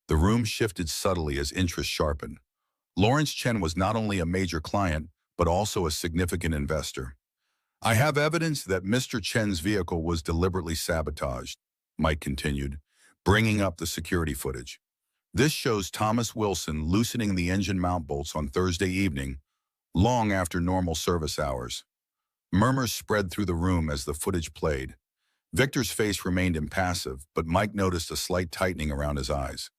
The room shifted subtly as interest sharpened. Lawrence Chen was not only a major client, but also a significant investor. I have evidence that Mr. Chen's vehicle was deliberately sabotaged, Mike continued, bringing up the security footage. This shows Thomas Wilson loosening the engine mount bolts on Thursday evening, long after normal service hours. Murmurs spread through the room as the footage played. Victor's face remained impassive, but Mike noticed a slight tightening around his eyes.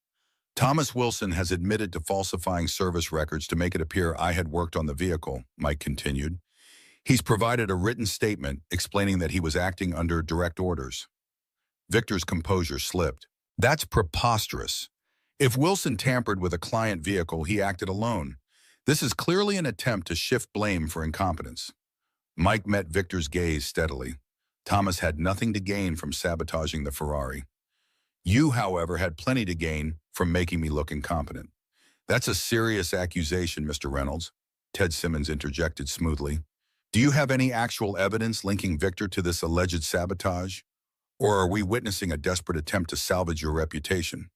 Thomas Wilson has admitted to falsifying service records to make it appear I had worked on the vehicle, Mike continued. He's provided a written statement explaining that he was acting under direct orders. Victor's composure slipped. That's preposterous. If Wilson tampered with a client vehicle, he acted alone. This is clearly an attempt to shift blame for incompetence. Mike met Victor's gaze steadily. Thomas had nothing to gain from sabotaging the Ferrari. You, however, had plenty to gain from making me look incompetent. That's a serious accusation, Mr. Reynolds, Ted Simmons interjected smoothly. Do you have any actual evidence linking Victor to this alleged sabotage? Or are we witnessing a desperate attempt to salvage your reputation?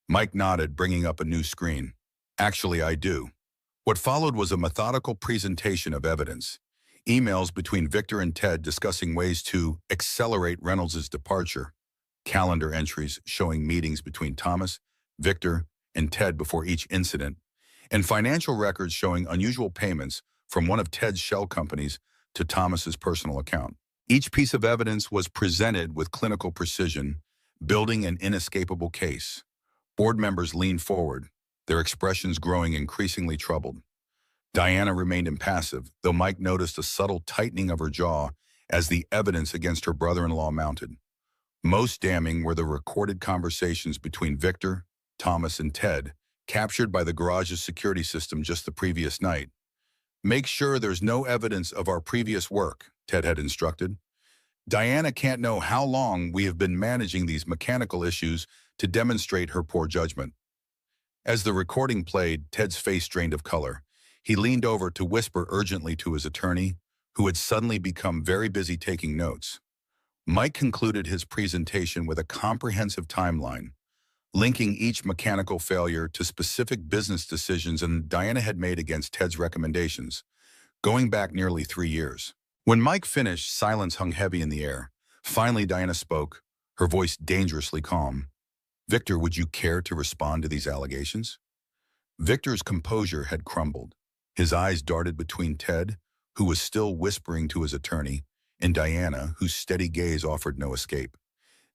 Mike nodded, bringing up a new screen. Actually, I do. What followed was a methodical presentation of evidence. Emails between Victor and Ted discussing ways to accelerate Reynolds' departure. Calendar entries showing meetings between Thomas, Victor, and Ted before each incident. And financial records showing unusual payments from one of Ted's shell companies to Thomas's personal account. Each piece of evidence was presented with clinical precision, building an inescapable case. Board members leaned forward, their expressions growing increasingly troubled. Diana remained impassive, though Mike noticed a subtle tightening of her jaw as the evidence against her brother-in-law mounted. Most damning were the recorded conversations between Victor, Thomas, and Ted, captured by the garage's security system just the previous night. Make sure there's no evidence of our previous work, Ted had instructed. Diana can't know how long we have been managing these mechanical issues to demonstrate her poor judgment. As the recording played, Ted's face drained of color. He leaned over to whisper urgently to his attorney, who had suddenly become very busy taking notes. Mike concluded his presentation with a comprehensive timeline, linking each mechanical failure to specific business decisions Diana had made against Ted's recommendations, going back nearly 3 years. When Mike finished, silence hung heavy in the air. Finally, Diana spoke, her voice dangerously calm. Victor, would you care to respond to these allegations? Victor's composure had crumbled. His eyes darted between Ted, who was still whispering to his attorney, and Diana, whose steady gaze offered no escape.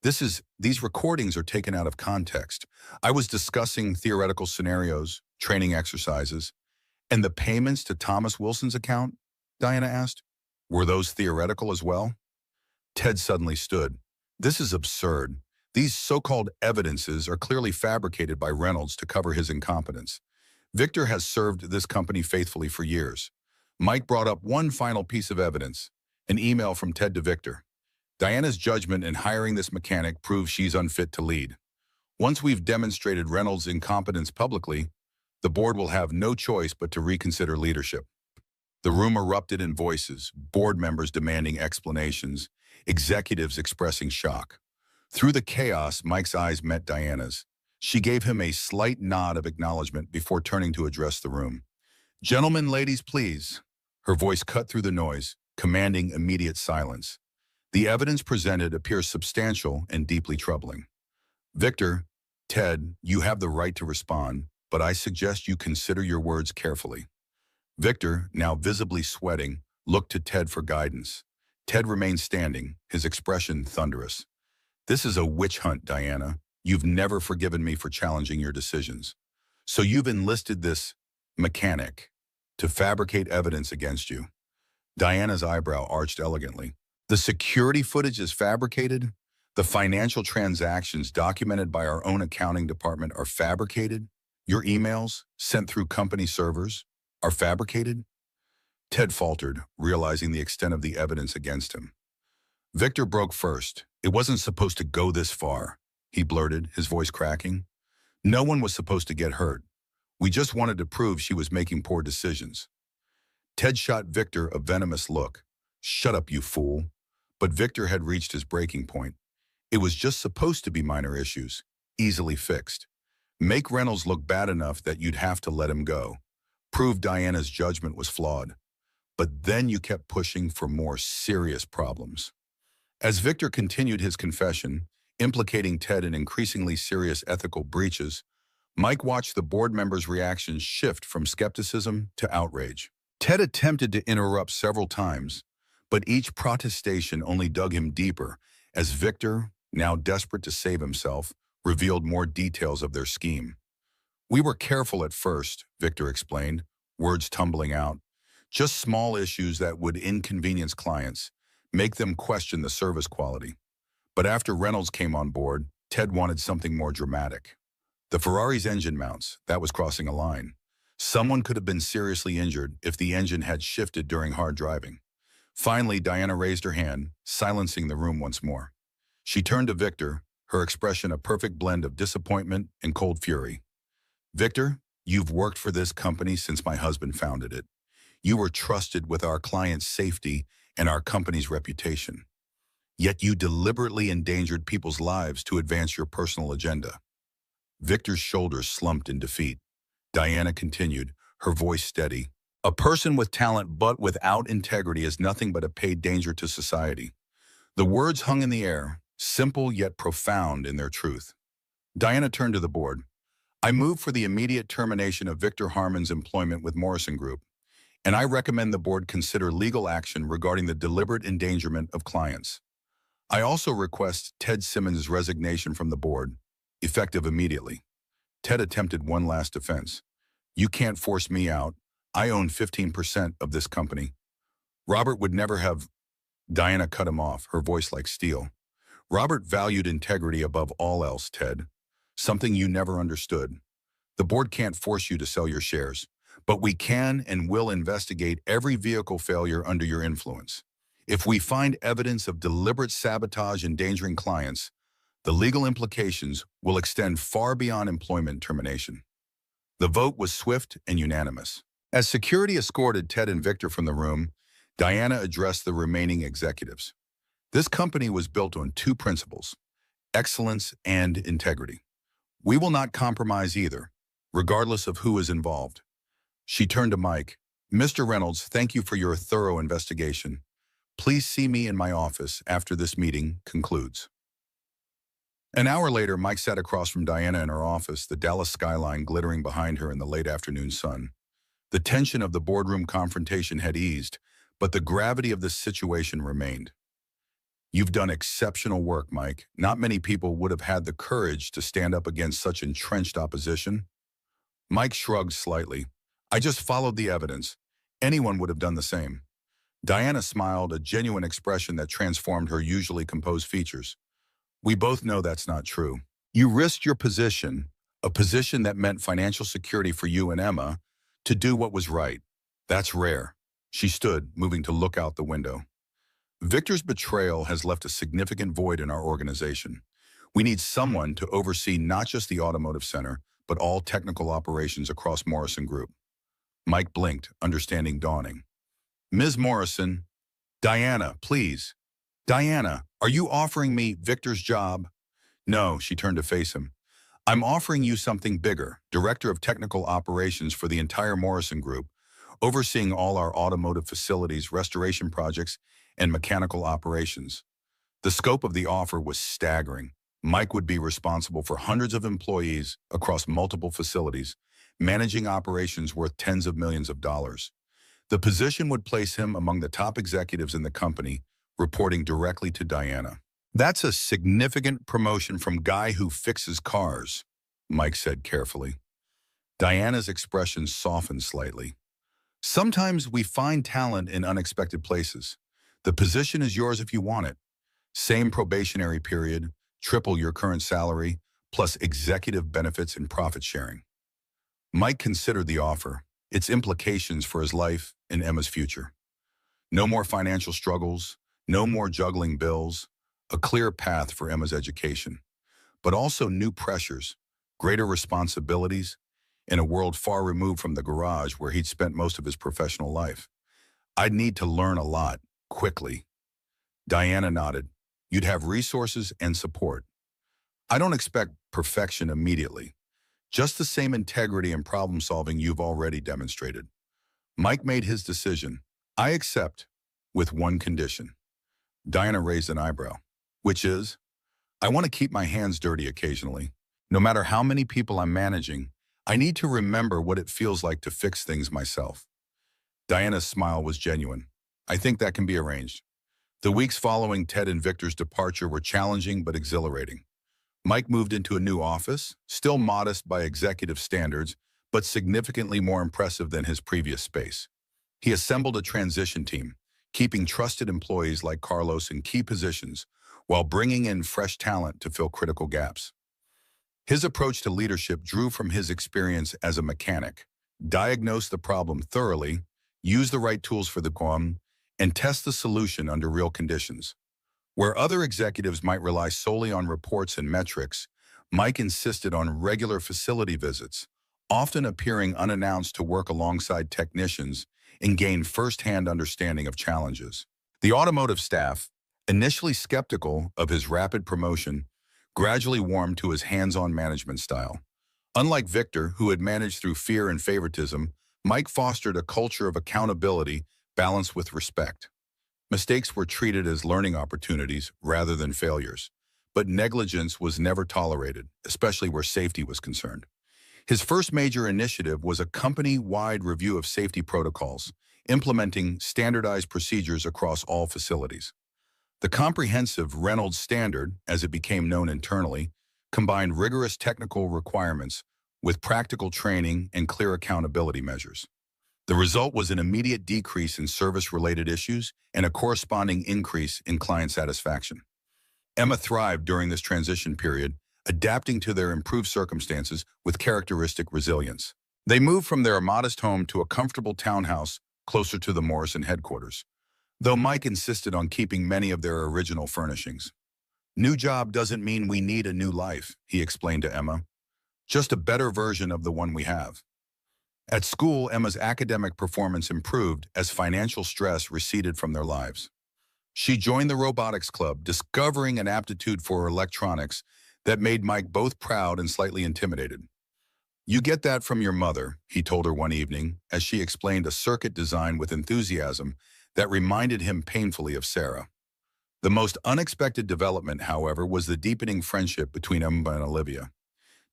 These recordings are taken out of context. I was discussing theoretical scenarios, training exercises, and the payments to Thomas Wilson's account, Diana asked. Were those theoretical as well? Ted suddenly stood. This is absurd. These so-called evidences are clearly fabricated by Reynolds to cover his incompetence. Victor has served this company faithfully for years. Mike brought up one final piece of evidence, an email from Ted to Victor. Diana's judgment in hiring this mechanic proves she's unfit to lead. Once we've demonstrated Reynolds' incompetence publicly, the board will have no choice but to reconsider leadership. The room erupted in voices, board members demanding explanations, executives expressing shock. Through the chaos, Mike's eyes met Diana's. She gave him a slight nod of acknowledgement before turning to address the room. Gentlemen, ladies, please. Her voice cut through the noise, commanding immediate silence. The evidence presented appears substantial and deeply troubling. Victor, Ted, you have the right to respond, but I suggest you consider your words carefully. Victor, now visibly sweating, looked to Ted for guidance. Ted remained standing, his expression thunderous. This is a witch hunt, Diana. You've never forgiven me for challenging your decisions. So you've enlisted this mechanic to fabricate evidence against you. Diana's eyebrow arched elegantly. The security footage is fabricated? The financial transactions documented by our own accounting department are fabricated? Your emails, sent through company servers, are fabricated? Ted faltered, realizing the extent of the evidence against him. Victor broke first. It wasn't supposed to go this far, he blurted, his voice cracking. No one was supposed to get hurt. We just wanted to prove she was making poor decisions. Ted shot Victor a venomous look. Shut up, you fool. But Victor had reached his breaking point. It was just supposed to be minor issues, easily fixed. Make Reynolds look bad enough that you'd have to let him go. Prove Diana's judgment was flawed. But then you kept pushing for more serious problems. As Victor continued his confession, implicating Ted in increasingly serious ethical breaches, Mike watched the board members' reactions shift from skepticism to outrage. Ted attempted to interrupt several times, but each protestation only dug him deeper as Victor, now desperate to save himself, revealed more details of their scheme. We were careful at first, Victor explained, words tumbling out. Just small issues that would inconvenience clients, make them question the service quality. But after Reynolds came on board, Ted wanted something more dramatic. The Ferrari's engine mounts, that was crossing a line. Someone could have been seriously injured if the engine had shifted during hard driving. Finally, Diana raised her hand, silencing the room once more. She turned to Victor, her expression a perfect blend of disappointment and cold fury. Victor, you've worked for this company since my husband founded it. You were trusted with our client's safety and our company's reputation. Yet you deliberately endangered people's lives to advance your personal agenda. Victor's shoulders slumped in defeat. Diana continued, her voice steady. A person with talent but without integrity is nothing but a paid danger to society. The words hung in the air, simple yet profound in their truth. Diana turned to the board. I move for the immediate termination of Victor Harmon's employment with Morrison Group, and I recommend the board consider legal action regarding the deliberate endangerment of clients. I also request Ted Simmons' resignation from the board, effective immediately. Ted attempted one last defense. You can't force me out. I own 15% of this company. Robert would never have... Diana cut him off, her voice like steel. Robert valued integrity above all else, Ted. Something you never understood. The board can't force you to sell your shares, but we can and will investigate every vehicle failure under your influence. If we find evidence of deliberate sabotage endangering clients, the legal implications will extend far beyond employment termination. The vote was swift and unanimous. As security escorted Ted and Victor from the room, Diana addressed the remaining executives. This company was built on two principles, excellence and integrity. We will not compromise either, regardless of who is involved. She turned to Mike. Mr. Reynolds, thank you for your thorough investigation. Please see me in my office after this meeting concludes. An hour later, Mike sat across from Diana in her office, the Dallas skyline glittering behind her in the late afternoon sun. The tension of the boardroom confrontation had eased, but the gravity of the situation remained. You've done exceptional work, Mike. Not many people would have had the courage to stand up against such entrenched opposition. Mike shrugged slightly. I just followed the evidence. Anyone would have done the same. Diana smiled, a genuine expression that transformed her usually composed features. We both know that's not true. You risked your position, a position that meant financial security for you and Emma, to do what was right. That's rare. She stood, moving to look out the window. Victor's betrayal has left a significant void in our organization. We need someone to oversee not just the automotive center, but all technical operations across Morrison Group. Mike blinked, understanding dawning. Ms. Morrison, Diana, please. Diana, are you offering me Victor's job? No, she turned to face him. I'm offering you something bigger, Director of Technical Operations for the entire Morrison Group, overseeing all our automotive facilities, restoration projects, and mechanical operations. The scope of the offer was staggering. Mike would be responsible for hundreds of employees across multiple facilities, managing operations worth tens of millions of dollars. The position would place him among the top executives in the company, reporting directly to Diana. That's a significant promotion from guy who fixes cars, Mike said carefully. Diana's expression softened slightly. Sometimes we find talent in unexpected places. The position is yours if you want it. Same probationary period, triple your current salary, plus executive benefits and profit sharing. Mike considered the offer, its implications for his life and Emma's future. No more financial struggles, no more juggling bills, a clear path for Emma's education, but also new pressures, greater responsibilities, in a world far removed from the garage where he'd spent most of his professional life. I'd need to learn a lot, quickly. Diana nodded. You'd have resources and support. I don't expect perfection immediately, just the same integrity and problem-solving you've already demonstrated. Mike made his decision. I accept, with one condition. Diana raised an eyebrow, which is, I want to keep my hands dirty occasionally. No matter how many people I'm managing, I need to remember what it feels like to fix things myself. Diana's smile was genuine. I think that can be arranged. The weeks following Ted and Victor's departure were challenging but exhilarating. Mike moved into a new office, still modest by executive standards, but significantly more impressive than his previous space. He assembled a transition team, keeping trusted employees like Carlos in key positions while bringing in fresh talent to fill critical gaps. His approach to leadership drew from his experience as a mechanic, diagnose the problem thoroughly, use the right tools for the problem, and test the solution under real conditions. Where other executives might rely solely on reports and metrics, Mike insisted on regular facility visits, often appearing unannounced to work alongside technicians and gain first-hand understanding of challenges. The automotive staff, initially skeptical of his rapid promotion, gradually warmed to his hands-on management style. Unlike Victor, who had managed through fear and favoritism, Mike fostered a culture of accountability balanced with respect. Mistakes were treated as learning opportunities rather than failures, but negligence was never tolerated, especially where safety was concerned. His first major initiative was a company-wide review of safety protocols, implementing standardized procedures across all facilities. The comprehensive Reynolds Standard, as it became known internally, combined rigorous technical requirements with practical training and clear accountability measures. The result was an immediate decrease in service-related issues and a corresponding increase in client satisfaction. Emma thrived during this transition period, adapting to their improved circumstances with characteristic resilience. They moved from their modest home to a comfortable townhouse closer to the Morrison headquarters, though Mike insisted on keeping many of their original furnishings. New job doesn't mean we need a new life, he explained to Emma. Just a better version of the one we have. At school, Emma's academic performance improved as financial stress receded from their lives. She joined the robotics club, discovering an aptitude for electronics that made Mike both proud and slightly intimidated. You get that from your mother, he told her one evening, as she explained a circuit design with enthusiasm that reminded him painfully of Sarah. The most unexpected development, however, was the deepening friendship between Emma and Olivia.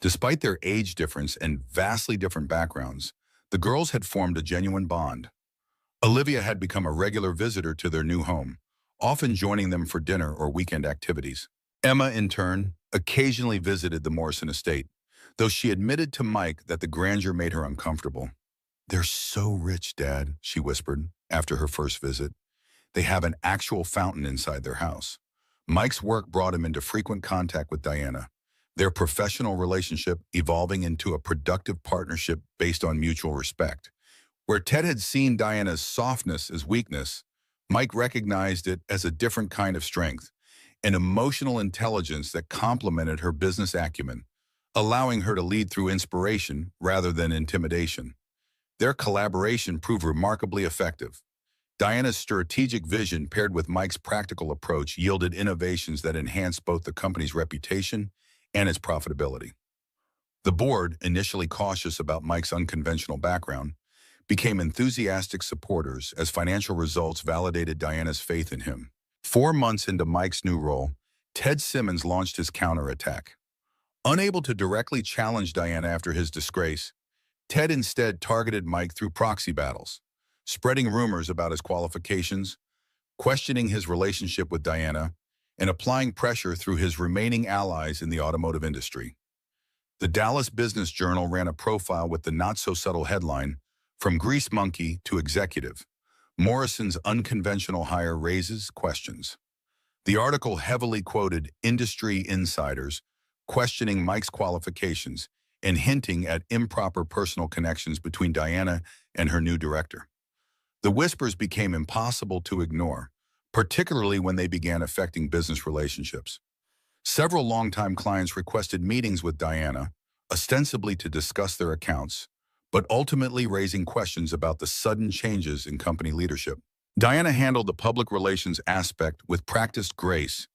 Despite their age difference and vastly different backgrounds, the girls had formed a genuine bond. Olivia had become a regular visitor to their new home, often joining them for dinner or weekend activities. Emma, in turn, occasionally visited the Morrison estate, though she admitted to Mike that the grandeur made her uncomfortable. "They're so rich, Dad," she whispered after her first visit. "They have an actual fountain inside their house." Mike's work brought him into frequent contact with Diana, their professional relationship evolving into a productive partnership based on mutual respect. Where Ted had seen Diana's softness as weakness, Mike recognized it as a different kind of strength, an emotional intelligence that complemented her business acumen, allowing her to lead through inspiration rather than intimidation. Their collaboration proved remarkably effective. Diana's strategic vision paired with Mike's practical approach yielded innovations that enhanced both the company's reputation and its profitability. The board, initially cautious about Mike's unconventional background, became enthusiastic supporters as financial results validated Diana's faith in him. 4 months into Mike's new role, Ted Simmons launched his counterattack. Unable to directly challenge Diana after his disgrace, Ted instead targeted Mike through proxy battles, spreading rumors about his qualifications, questioning his relationship with Diana, and applying pressure through his remaining allies in the automotive industry. The Dallas Business Journal ran a profile with the not-so-subtle headline, "From Grease Monkey to Executive, Morrison's Unconventional Hire Raises Questions." The article heavily quoted industry insiders, questioning Mike's qualifications and hinting at improper personal connections between Diana and her new director. The whispers became impossible to ignore, particularly when they began affecting business relationships. Several longtime clients requested meetings with Diana, ostensibly to discuss their accounts, but ultimately raising questions about the sudden changes in company leadership. Diana handled the public relations aspect with practiced grace,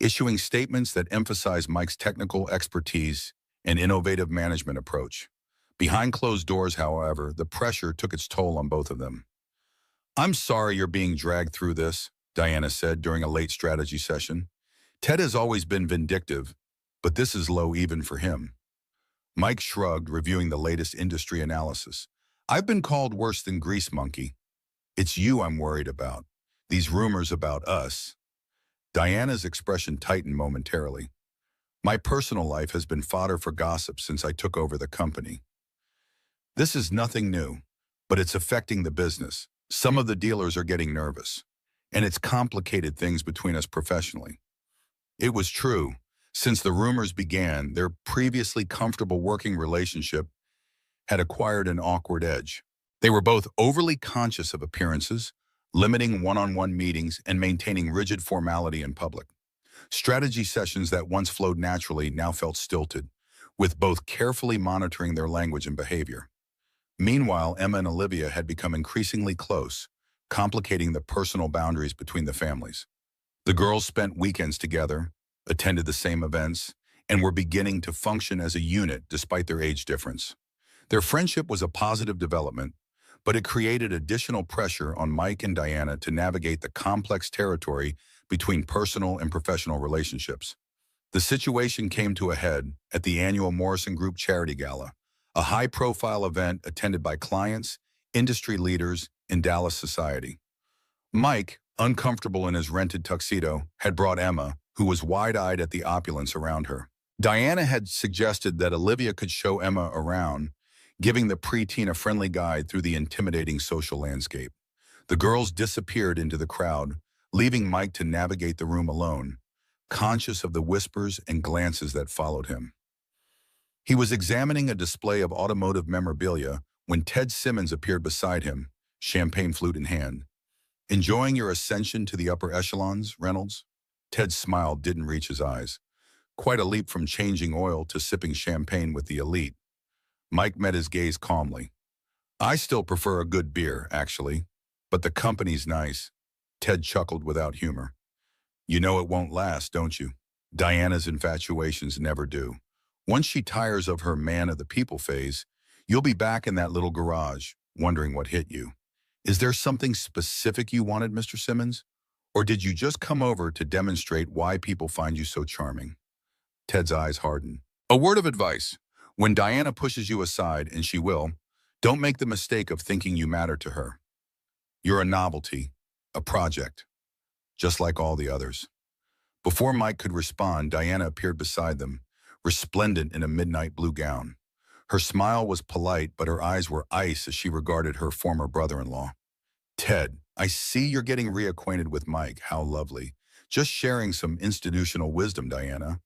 issuing statements that emphasized Mike's technical expertise and innovative management approach. Behind closed doors, however, the pressure took its toll on both of them. "I'm sorry you're being dragged through this," Diana said during a late strategy session. "Ted has always been vindictive, but this is low even for him." Mike shrugged, reviewing the latest industry analysis. "I've been called worse than Grease Monkey. It's you I'm worried about. These rumors about us." Diana's expression tightened momentarily. "My personal life has been fodder for gossip since I took over the company. This is nothing new, but it's affecting the business. Some of the dealers are getting nervous, and it's complicated things between us professionally." It was true. Since the rumors began, their previously comfortable working relationship had acquired an awkward edge. They were both overly conscious of appearances, limiting one-on-one meetings and maintaining rigid formality in public. Strategy sessions that once flowed naturally now felt stilted, with both carefully monitoring their language and behavior. Meanwhile, Emma and Olivia had become increasingly close, complicating the personal boundaries between the families. The girls spent weekends together, attended the same events, and were beginning to function as a unit despite their age difference. Their friendship was a positive development, but it created additional pressure on Mike and Diana to navigate the complex territory between personal and professional relationships. The situation came to a head at the annual Morrison Group Charity Gala, a high-profile event attended by clients, industry leaders, and Dallas society. Mike, uncomfortable in his rented tuxedo, had brought Emma, who was wide-eyed at the opulence around her. Diana had suggested that Olivia could show Emma around, giving the preteen a friendly guide through the intimidating social landscape. The girls disappeared into the crowd, leaving Mike to navigate the room alone, conscious of the whispers and glances that followed him. He was examining a display of automotive memorabilia when Ted Simmons appeared beside him, champagne flute in hand. "Enjoying your ascension to the upper echelons, Reynolds?" Ted's smile didn't reach his eyes. Quite a leap from changing oil to sipping champagne with the elite. Mike met his gaze calmly. "I still prefer a good beer, actually, but the company's nice." Ted chuckled without humor. "You know it won't last, don't you? Diana's infatuations never do. Once she tires of her man of the people phase, you'll be back in that little garage, wondering what hit you. Is there something specific you wanted, Mr. Simmons? Or did you just come over to demonstrate why people find you so charming? Ted's eyes hardened. A word of advice. When Diana pushes you aside, and she will, don't make the mistake of thinking you matter to her. You're a novelty, a project, just like all the others. Before Mike could respond, Diana appeared beside them, resplendent in a midnight blue gown. Her smile was polite, but her eyes were ice as she regarded her former brother-in-law. Ted, I see you're getting reacquainted with Mike. How lovely. Just sharing some institutional wisdom, Diana.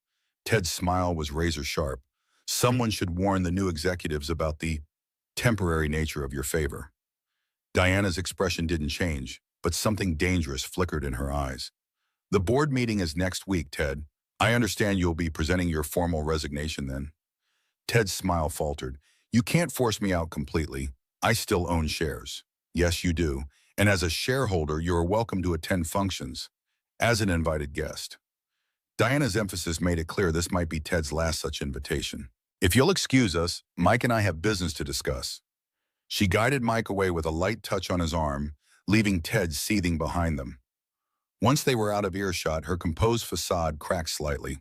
Ted's smile was razor sharp. Someone should warn the new executives about the temporary nature of your favor. Diana's expression didn't change, but something dangerous flickered in her eyes. The board meeting is next week, Ted. I understand you'll be presenting your formal resignation then. Ted's smile faltered. You can't force me out completely. I still own shares. Yes, you do. And as a shareholder, you are welcome to attend functions as an invited guest. Diana's emphasis made it clear this might be Ted's last such invitation. If you'll excuse us, Mike and I have business to discuss. She guided Mike away with a light touch on his arm, leaving Ted seething behind them. Once they were out of earshot, her composed facade cracked slightly.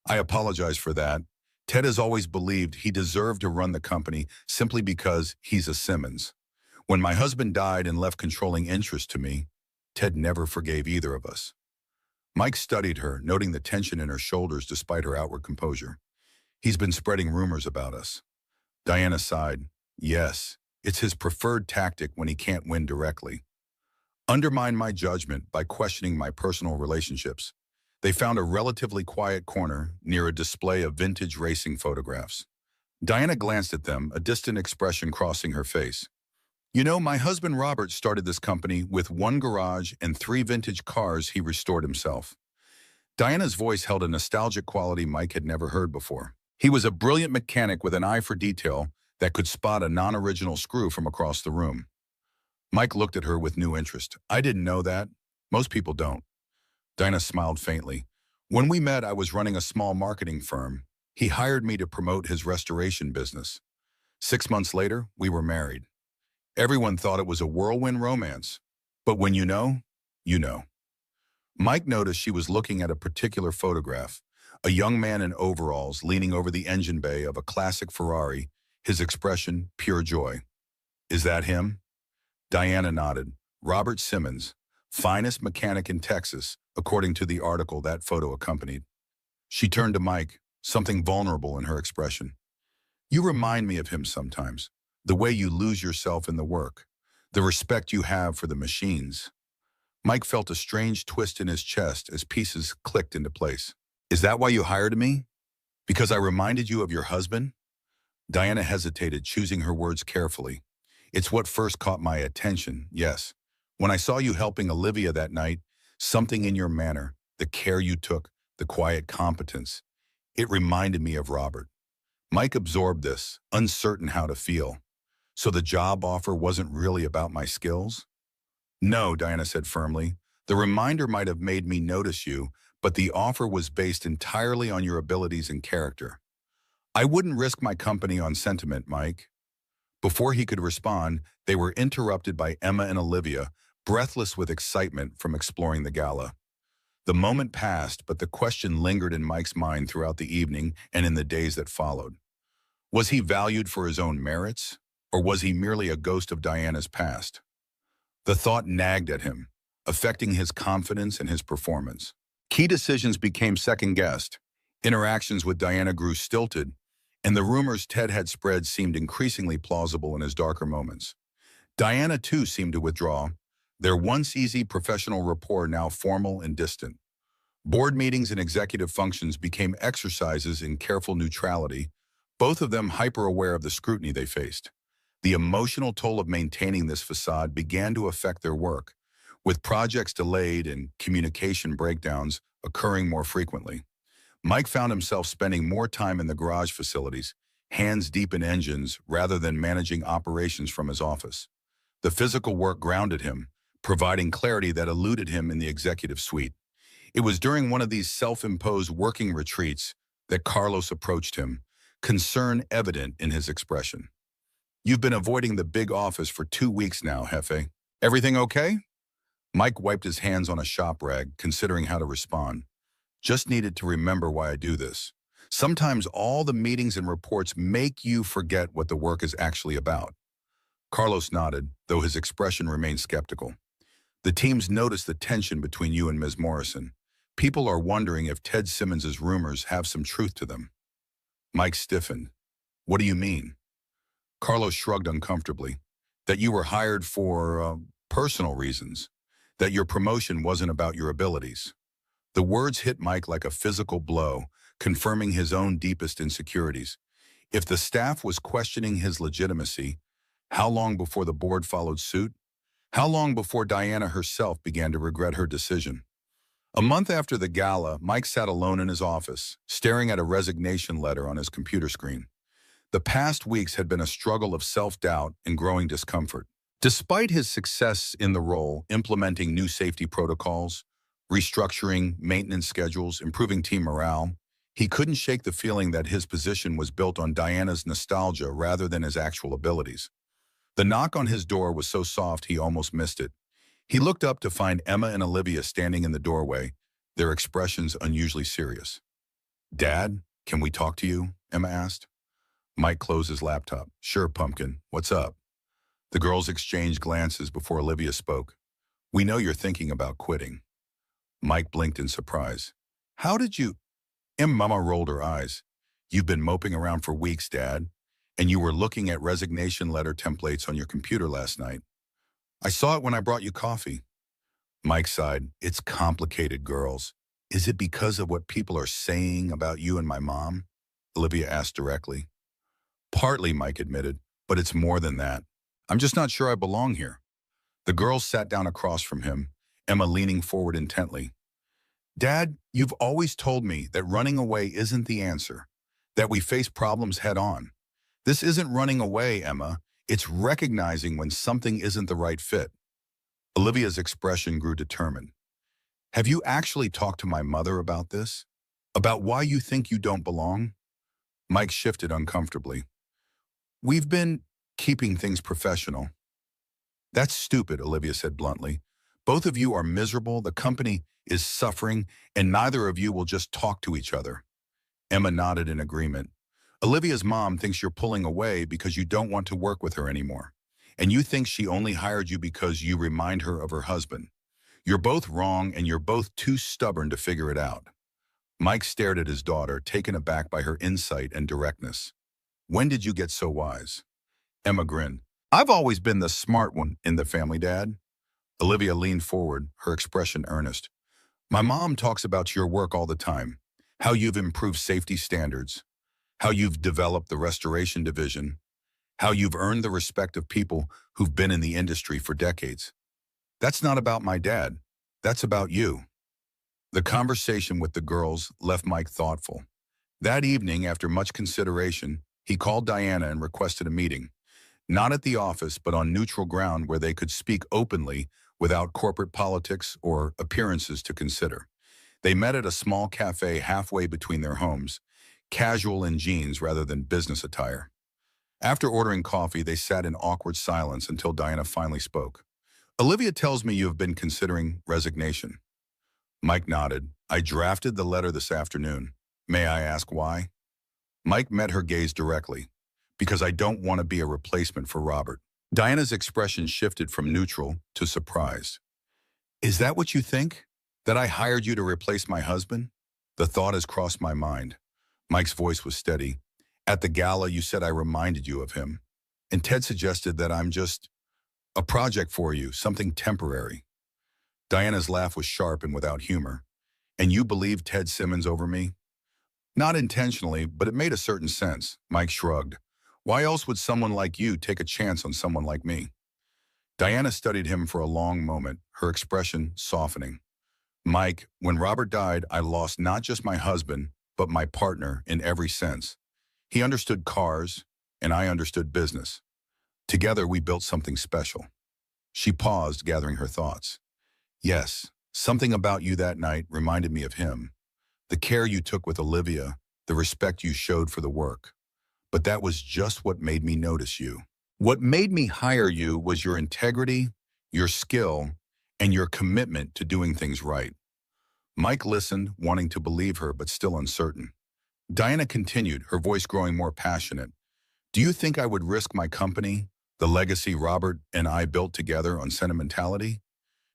I apologize for that. Ted has always believed he deserved to run the company simply because he's a Simmons. When my husband died and left controlling interest to me, Ted never forgave either of us. Mike studied her, noting the tension in her shoulders despite her outward composure. He's been spreading rumors about us. Diana sighed. Yes, it's his preferred tactic when he can't win directly. Undermine my judgment by questioning my personal relationships. They found a relatively quiet corner near a display of vintage racing photographs. Diana glanced at them, a distant expression crossing her face. You know, my husband Robert started this company with one garage and 3 vintage cars he restored himself. Diana's voice held a nostalgic quality Mike had never heard before. He was a brilliant mechanic with an eye for detail that could spot a non-original screw from across the room. Mike looked at her with new interest. I didn't know that. Most people don't. Diana smiled faintly. When we met, I was running a small marketing firm. He hired me to promote his restoration business. 6 months later, we were married. Everyone thought it was a whirlwind romance. But when you know, you know. Mike noticed she was looking at a particular photograph, a young man in overalls leaning over the engine bay of a classic Ferrari, his expression pure joy. Is that him? Diana nodded. Robert Simmons, finest mechanic in Texas, according to the article that photo accompanied. She turned to Mike, something vulnerable in her expression. You remind me of him sometimes. The way you lose yourself in the work, the respect you have for the machines. Mike felt a strange twist in his chest as pieces clicked into place. Is that why you hired me? Because I reminded you of your husband? Diana hesitated, choosing her words carefully. It's what first caught my attention, yes. When I saw you helping Olivia that night, something in your manner, the care you took, the quiet competence, it reminded me of Robert. Mike absorbed this, uncertain how to feel. So the job offer wasn't really about my skills? No, Diana said firmly. The reminder might have made me notice you, but the offer was based entirely on your abilities and character. I wouldn't risk my company on sentiment, Mike. Before he could respond, they were interrupted by Emma and Olivia, breathless with excitement from exploring the gala. The moment passed, but the question lingered in Mike's mind throughout the evening and in the days that followed. Was he valued for his own merits? Or was he merely a ghost of Diana's past? The thought nagged at him, affecting his confidence and his performance. Key decisions became second-guessed. Interactions with Diana grew stilted, and the rumors Ted had spread seemed increasingly plausible in his darker moments. Diana, too, seemed to withdraw, their once easy professional rapport now formal and distant. Board meetings and executive functions became exercises in careful neutrality, both of them hyper-aware of the scrutiny they faced. The emotional toll of maintaining this facade began to affect their work, with projects delayed and communication breakdowns occurring more frequently. Mike found himself spending more time in the garage facilities, hands deep in engines, rather than managing operations from his office. The physical work grounded him, providing clarity that eluded him in the executive suite. It was during one of these self-imposed working retreats that Carlos approached him, concern evident in his expression. You've been avoiding the big office for 2 weeks now, Hefe. Everything okay? Mike wiped his hands on a shop rag, considering how to respond. Just needed to remember why I do this. Sometimes all the meetings and reports make you forget what the work is actually about. Carlos nodded, though his expression remained skeptical. The teams noticed the tension between you and Ms. Morrison. People are wondering if Ted Simmons's rumors have some truth to them. Mike stiffened. What do you mean? Carlos shrugged uncomfortably. That you were hired for, personal reasons. That your promotion wasn't about your abilities. The words hit Mike like a physical blow, confirming his own deepest insecurities. If the staff was questioning his legitimacy, how long before the board followed suit? How long before Diana herself began to regret her decision? A month after the gala, Mike sat alone in his office, staring at a resignation letter on his computer screen. The past weeks had been a struggle of self-doubt and growing discomfort. Despite his success in the role, implementing new safety protocols, restructuring maintenance schedules, improving team morale, he couldn't shake the feeling that his position was built on Diana's nostalgia rather than his actual abilities. The knock on his door was so soft he almost missed it. He looked up to find Emma and Olivia standing in the doorway, their expressions unusually serious. "Dad, can we talk to you?" Emma asked. Mike closed his laptop. "Sure, Pumpkin. What's up?" The girls exchanged glances before Olivia spoke. "We know you're thinking about quitting." Mike blinked in surprise. "How did you—" Emma rolled her eyes. "You've been moping around for weeks, Dad, and you were looking at resignation letter templates on your computer last night. I saw it when I brought you coffee." Mike sighed. "It's complicated, girls. Is it because of what people are saying about you and my mom?" Olivia asked directly. "Partly," Mike admitted, "but it's more than that. I'm just not sure I belong here." The girls sat down across from him, Emma leaning forward intently. "Dad, you've always told me that running away isn't the answer, that we face problems head on. This isn't running away, Emma. It's recognizing when something isn't the right fit." Olivia's expression grew determined. "Have you actually talked to my mother about this? About why you think you don't belong?" Mike shifted uncomfortably. "We've been keeping things professional." "That's stupid," Olivia said bluntly. "Both of you are miserable, the company is suffering, and neither of you will just talk to each other." Emma nodded in agreement. "Olivia's mom thinks you're pulling away because you don't want to work with her anymore. And you think she only hired you because you remind her of her husband. You're both wrong and you're both too stubborn to figure it out." Mike stared at his daughter, taken aback by her insight and directness. "When did you get so wise?" Emma grinned. "I've always been the smart one in the family, Dad." Olivia leaned forward, her expression earnest. "My mom talks about your work all the time, how you've improved safety standards, how you've developed the restoration division, how you've earned the respect of people who've been in the industry for decades. That's not about my dad. That's about you." The conversation with the girls left Mike thoughtful. That evening, after much consideration, he called Diana and requested a meeting. Not at the office, but on neutral ground where they could speak openly without corporate politics or appearances to consider. They met at a small cafe halfway between their homes, casual in jeans rather than business attire. After ordering coffee, they sat in awkward silence until Diana finally spoke. "Olivia tells me you have been considering resignation." Mike nodded. "I drafted the letter this afternoon. May I ask why?" Mike met her gaze directly. "Because I don't want to be a replacement for Robert." Diana's expression shifted from neutral to surprised. "Is that what you think? That I hired you to replace my husband? The thought has crossed my mind." Mike's voice was steady. "At the gala, you said I reminded you of him. And Ted suggested that I'm just a project for you, something temporary." Diana's laugh was sharp and without humor. "And you believed Ted Simmons over me?" "Not intentionally, but it made a certain sense." Mike shrugged. "Why else would someone like you take a chance on someone like me?" Diana studied him for a long moment, her expression softening. "Mike, when Robert died, I lost not just my husband, but my partner in every sense. He understood cars, and I understood business. Together, we built something special." She paused, gathering her thoughts. "Yes, something about you that night reminded me of him. The care you took with Olivia, the respect you showed for the work. But that was just what made me notice you." What made me hire you was your integrity, your skill, and your commitment to doing things right. Mike listened, wanting to believe her, but still uncertain. Diana continued, her voice growing more passionate. Do you think I would risk my company, the legacy Robert and I built together, on sentimentality?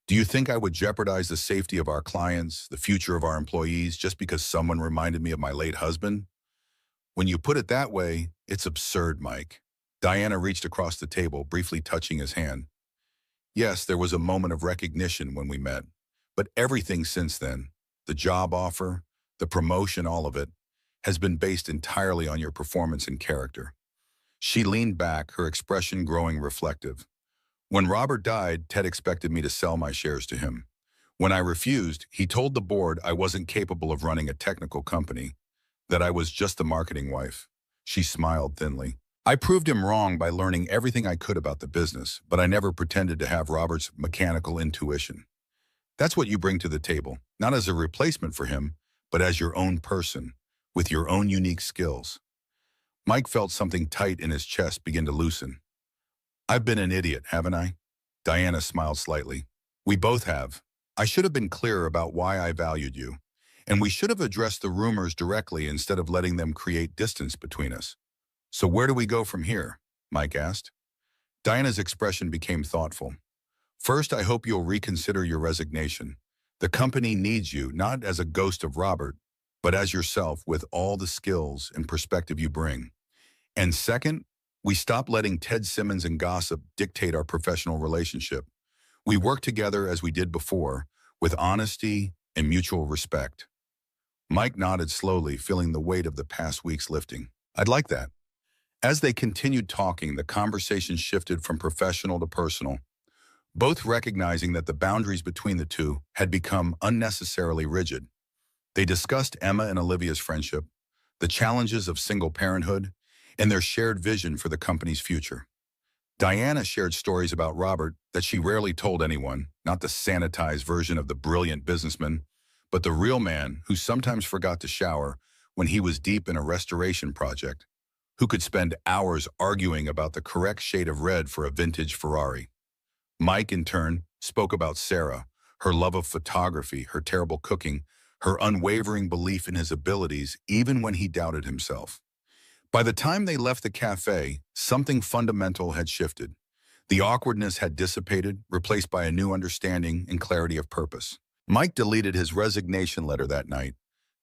Do you think I would jeopardize the safety of our clients, the future of our employees, just because someone reminded me of my late husband? When you put it that way, it's absurd, Mike. Diana reached across the table, briefly touching his hand. Yes, there was a moment of recognition when we met, but everything since then, the job offer, the promotion, all of it, has been based entirely on your performance and character. She leaned back, her expression growing reflective. When Robert died, Ted expected me to sell my shares to him. When I refused, he told the board I wasn't capable of running a technical company, that I was just the marketing wife. She smiled thinly. I proved him wrong by learning everything I could about the business, but I never pretended to have Robert's mechanical intuition. That's what you bring to the table, not as a replacement for him, but as your own person, with your own unique skills. Mike felt something tight in his chest begin to loosen. I've been an idiot, haven't I? Diana smiled slightly. We both have. I should have been clearer about why I valued you, and we should have addressed the rumors directly instead of letting them create distance between us. So where do we go from here? Mike asked. Diana's expression became thoughtful. First, I hope you'll reconsider your resignation. The company needs you, not as a ghost of Robert, but as yourself with all the skills and perspective you bring. And second, we stop letting Ted Simmons and gossip dictate our professional relationship. We work together as we did before, with honesty and mutual respect. Mike nodded slowly, feeling the weight of the past weeks lifting. I'd like that. As they continued talking, the conversation shifted from professional to personal, both recognizing that the boundaries between the two had become unnecessarily rigid. They discussed Emma and Olivia's friendship, the challenges of single parenthood, and their shared vision for the company's future. Diana shared stories about Robert that she rarely told anyone, not the sanitized version of the brilliant businessman, but the real man who sometimes forgot to shower when he was deep in a restoration project, who could spend hours arguing about the correct shade of red for a vintage Ferrari. Mike, in turn, spoke about Sarah, her love of photography, her terrible cooking, her unwavering belief in his abilities, even when he doubted himself. By the time they left the cafe, something fundamental had shifted. The awkwardness had dissipated, replaced by a new understanding and clarity of purpose. Mike deleted his resignation letter that night,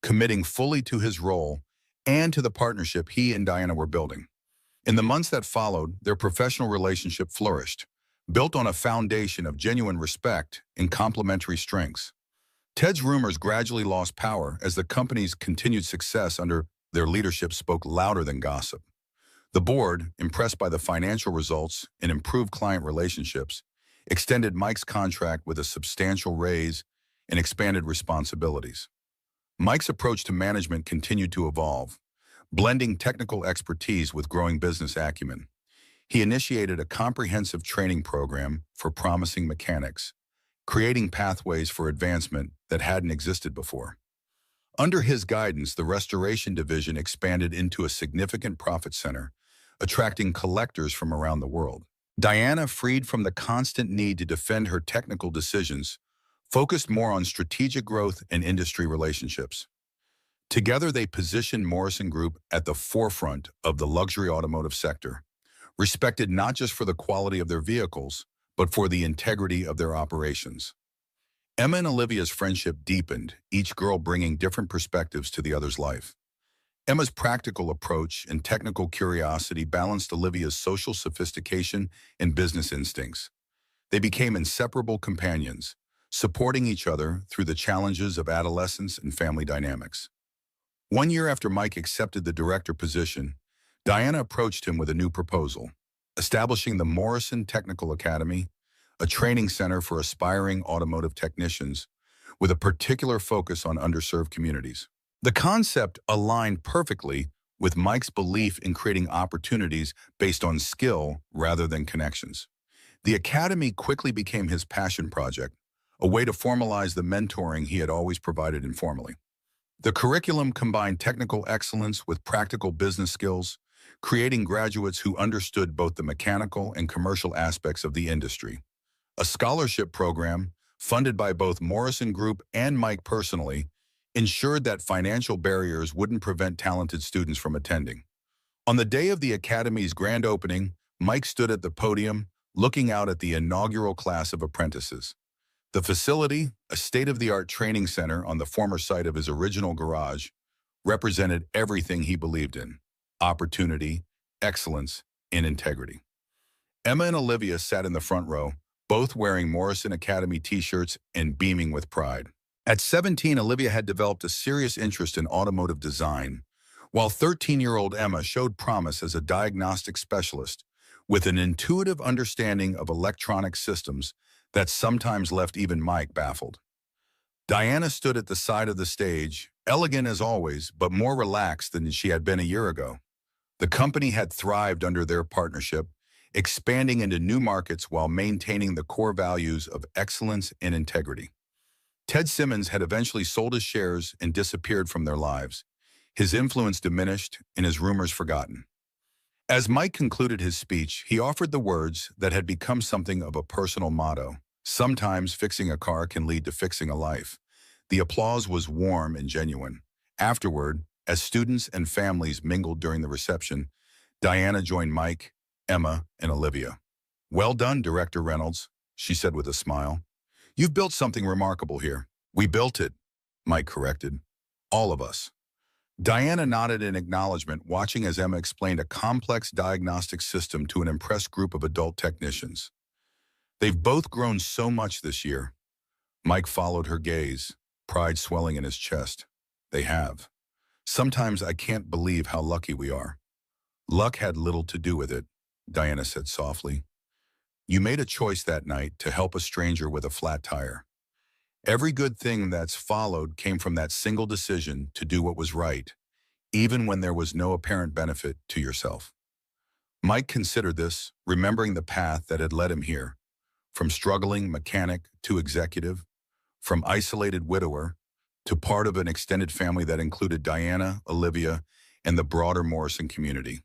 committing fully to his role and to the partnership he and Diana were building. In the months that followed, their professional relationship flourished, built on a foundation of genuine respect and complementary strengths. Ted's rumors gradually lost power as the company's continued success under their leadership spoke louder than gossip. The board, impressed by the financial results and improved client relationships, extended Mike's contract with a substantial raise and expanded responsibilities. Mike's approach to management continued to evolve, blending technical expertise with growing business acumen. He initiated a comprehensive training program for promising mechanics, creating pathways for advancement that hadn't existed before. Under his guidance, the restoration division expanded into a significant profit center, attracting collectors from around the world. Diana, freed from the constant need to defend her technical decisions, focused more on strategic growth and industry relationships. Together, they positioned Morrison Group at the forefront of the luxury automotive sector, respected not just for the quality of their vehicles, but for the integrity of their operations. Emma and Olivia's friendship deepened, each girl bringing different perspectives to the other's life. Emma's practical approach and technical curiosity balanced Olivia's social sophistication and business instincts. They became inseparable companions, supporting each other through the challenges of adolescence and family dynamics. 1 year after Mike accepted the director position, Diana approached him with a new proposal, establishing the Morrison Technical Academy, a training center for aspiring automotive technicians with a particular focus on underserved communities. The concept aligned perfectly with Mike's belief in creating opportunities based on skill rather than connections. The academy quickly became his passion project, a way to formalize the mentoring he had always provided informally. The curriculum combined technical excellence with practical business skills, creating graduates who understood both the mechanical and commercial aspects of the industry. A scholarship program, funded by both Morrison Group and Mike personally, ensured that financial barriers wouldn't prevent talented students from attending. On the day of the Academy's grand opening, Mike stood at the podium, looking out at the inaugural class of apprentices. The facility, a state-of-the-art training center on the former site of his original garage, represented everything he believed in: opportunity, excellence, and integrity. Emma and Olivia sat in the front row, both wearing Morrison Academy t-shirts and beaming with pride. At 17, Olivia had developed a serious interest in automotive design, while 13-year-old Emma showed promise as a diagnostic specialist with an intuitive understanding of electronic systems that sometimes left even Mike baffled. Diana stood at the side of the stage, elegant as always, but more relaxed than she had been a year ago. The company had thrived under their partnership, expanding into new markets while maintaining the core values of excellence and integrity. Ted Simmons had eventually sold his shares and disappeared from their lives, his influence diminished and his rumors forgotten. As Mike concluded his speech, he offered the words that had become something of a personal motto: "Sometimes fixing a car can lead to fixing a life." The applause was warm and genuine. Afterward, as students and families mingled during the reception, Diana joined Mike, Emma, and Olivia. "Well done, Director Reynolds," she said with a smile. "You've built something remarkable here." "We built it," Mike corrected. "All of us." Diana nodded in acknowledgement, watching as Emma explained a complex diagnostic system to an impressed group of adult technicians. "They've both grown so much this year." Mike followed her gaze, pride swelling in his chest. "They have. Sometimes I can't believe how lucky we are." "Luck had little to do with it," Diana said softly. "You made a choice that night to help a stranger with a flat tire. Every good thing that's followed came from that single decision to do what was right, even when there was no apparent benefit to yourself." Mike considered this, remembering the path that had led him here, from struggling mechanic to executive, from isolated widower to part of an extended family that included Diana, Olivia, and the broader Morrison community.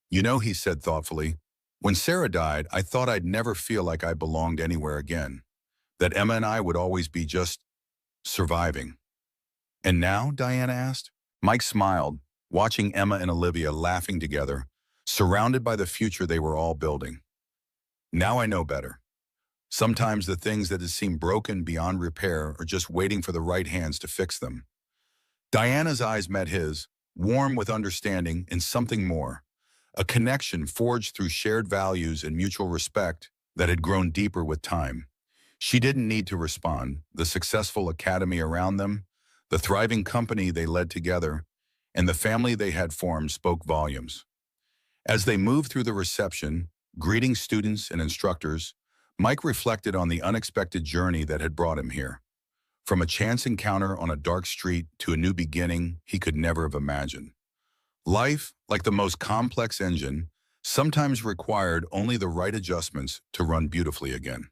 "You know," he said thoughtfully, "when Sarah died, I thought I'd never feel like I belonged anywhere again, that Emma and I would always be just surviving." "And now?" Diana asked. Mike smiled, watching Emma and Olivia laughing together, surrounded by the future they were all building. "Now I know better. Sometimes the things that had seemed broken beyond repair are just waiting for the right hands to fix them." Diana's eyes met his, warm with understanding and something more, a connection forged through shared values and mutual respect that had grown deeper with time. She didn't need to respond. The successful academy around them, the thriving company they led together, and the family they had formed spoke volumes. As they moved through the reception, greeting students and instructors, Mike reflected on the unexpected journey that had brought him here. From a chance encounter on a dark street to a new beginning he could never have imagined. Life, like the most complex engine, sometimes required only the right adjustments to run beautifully again.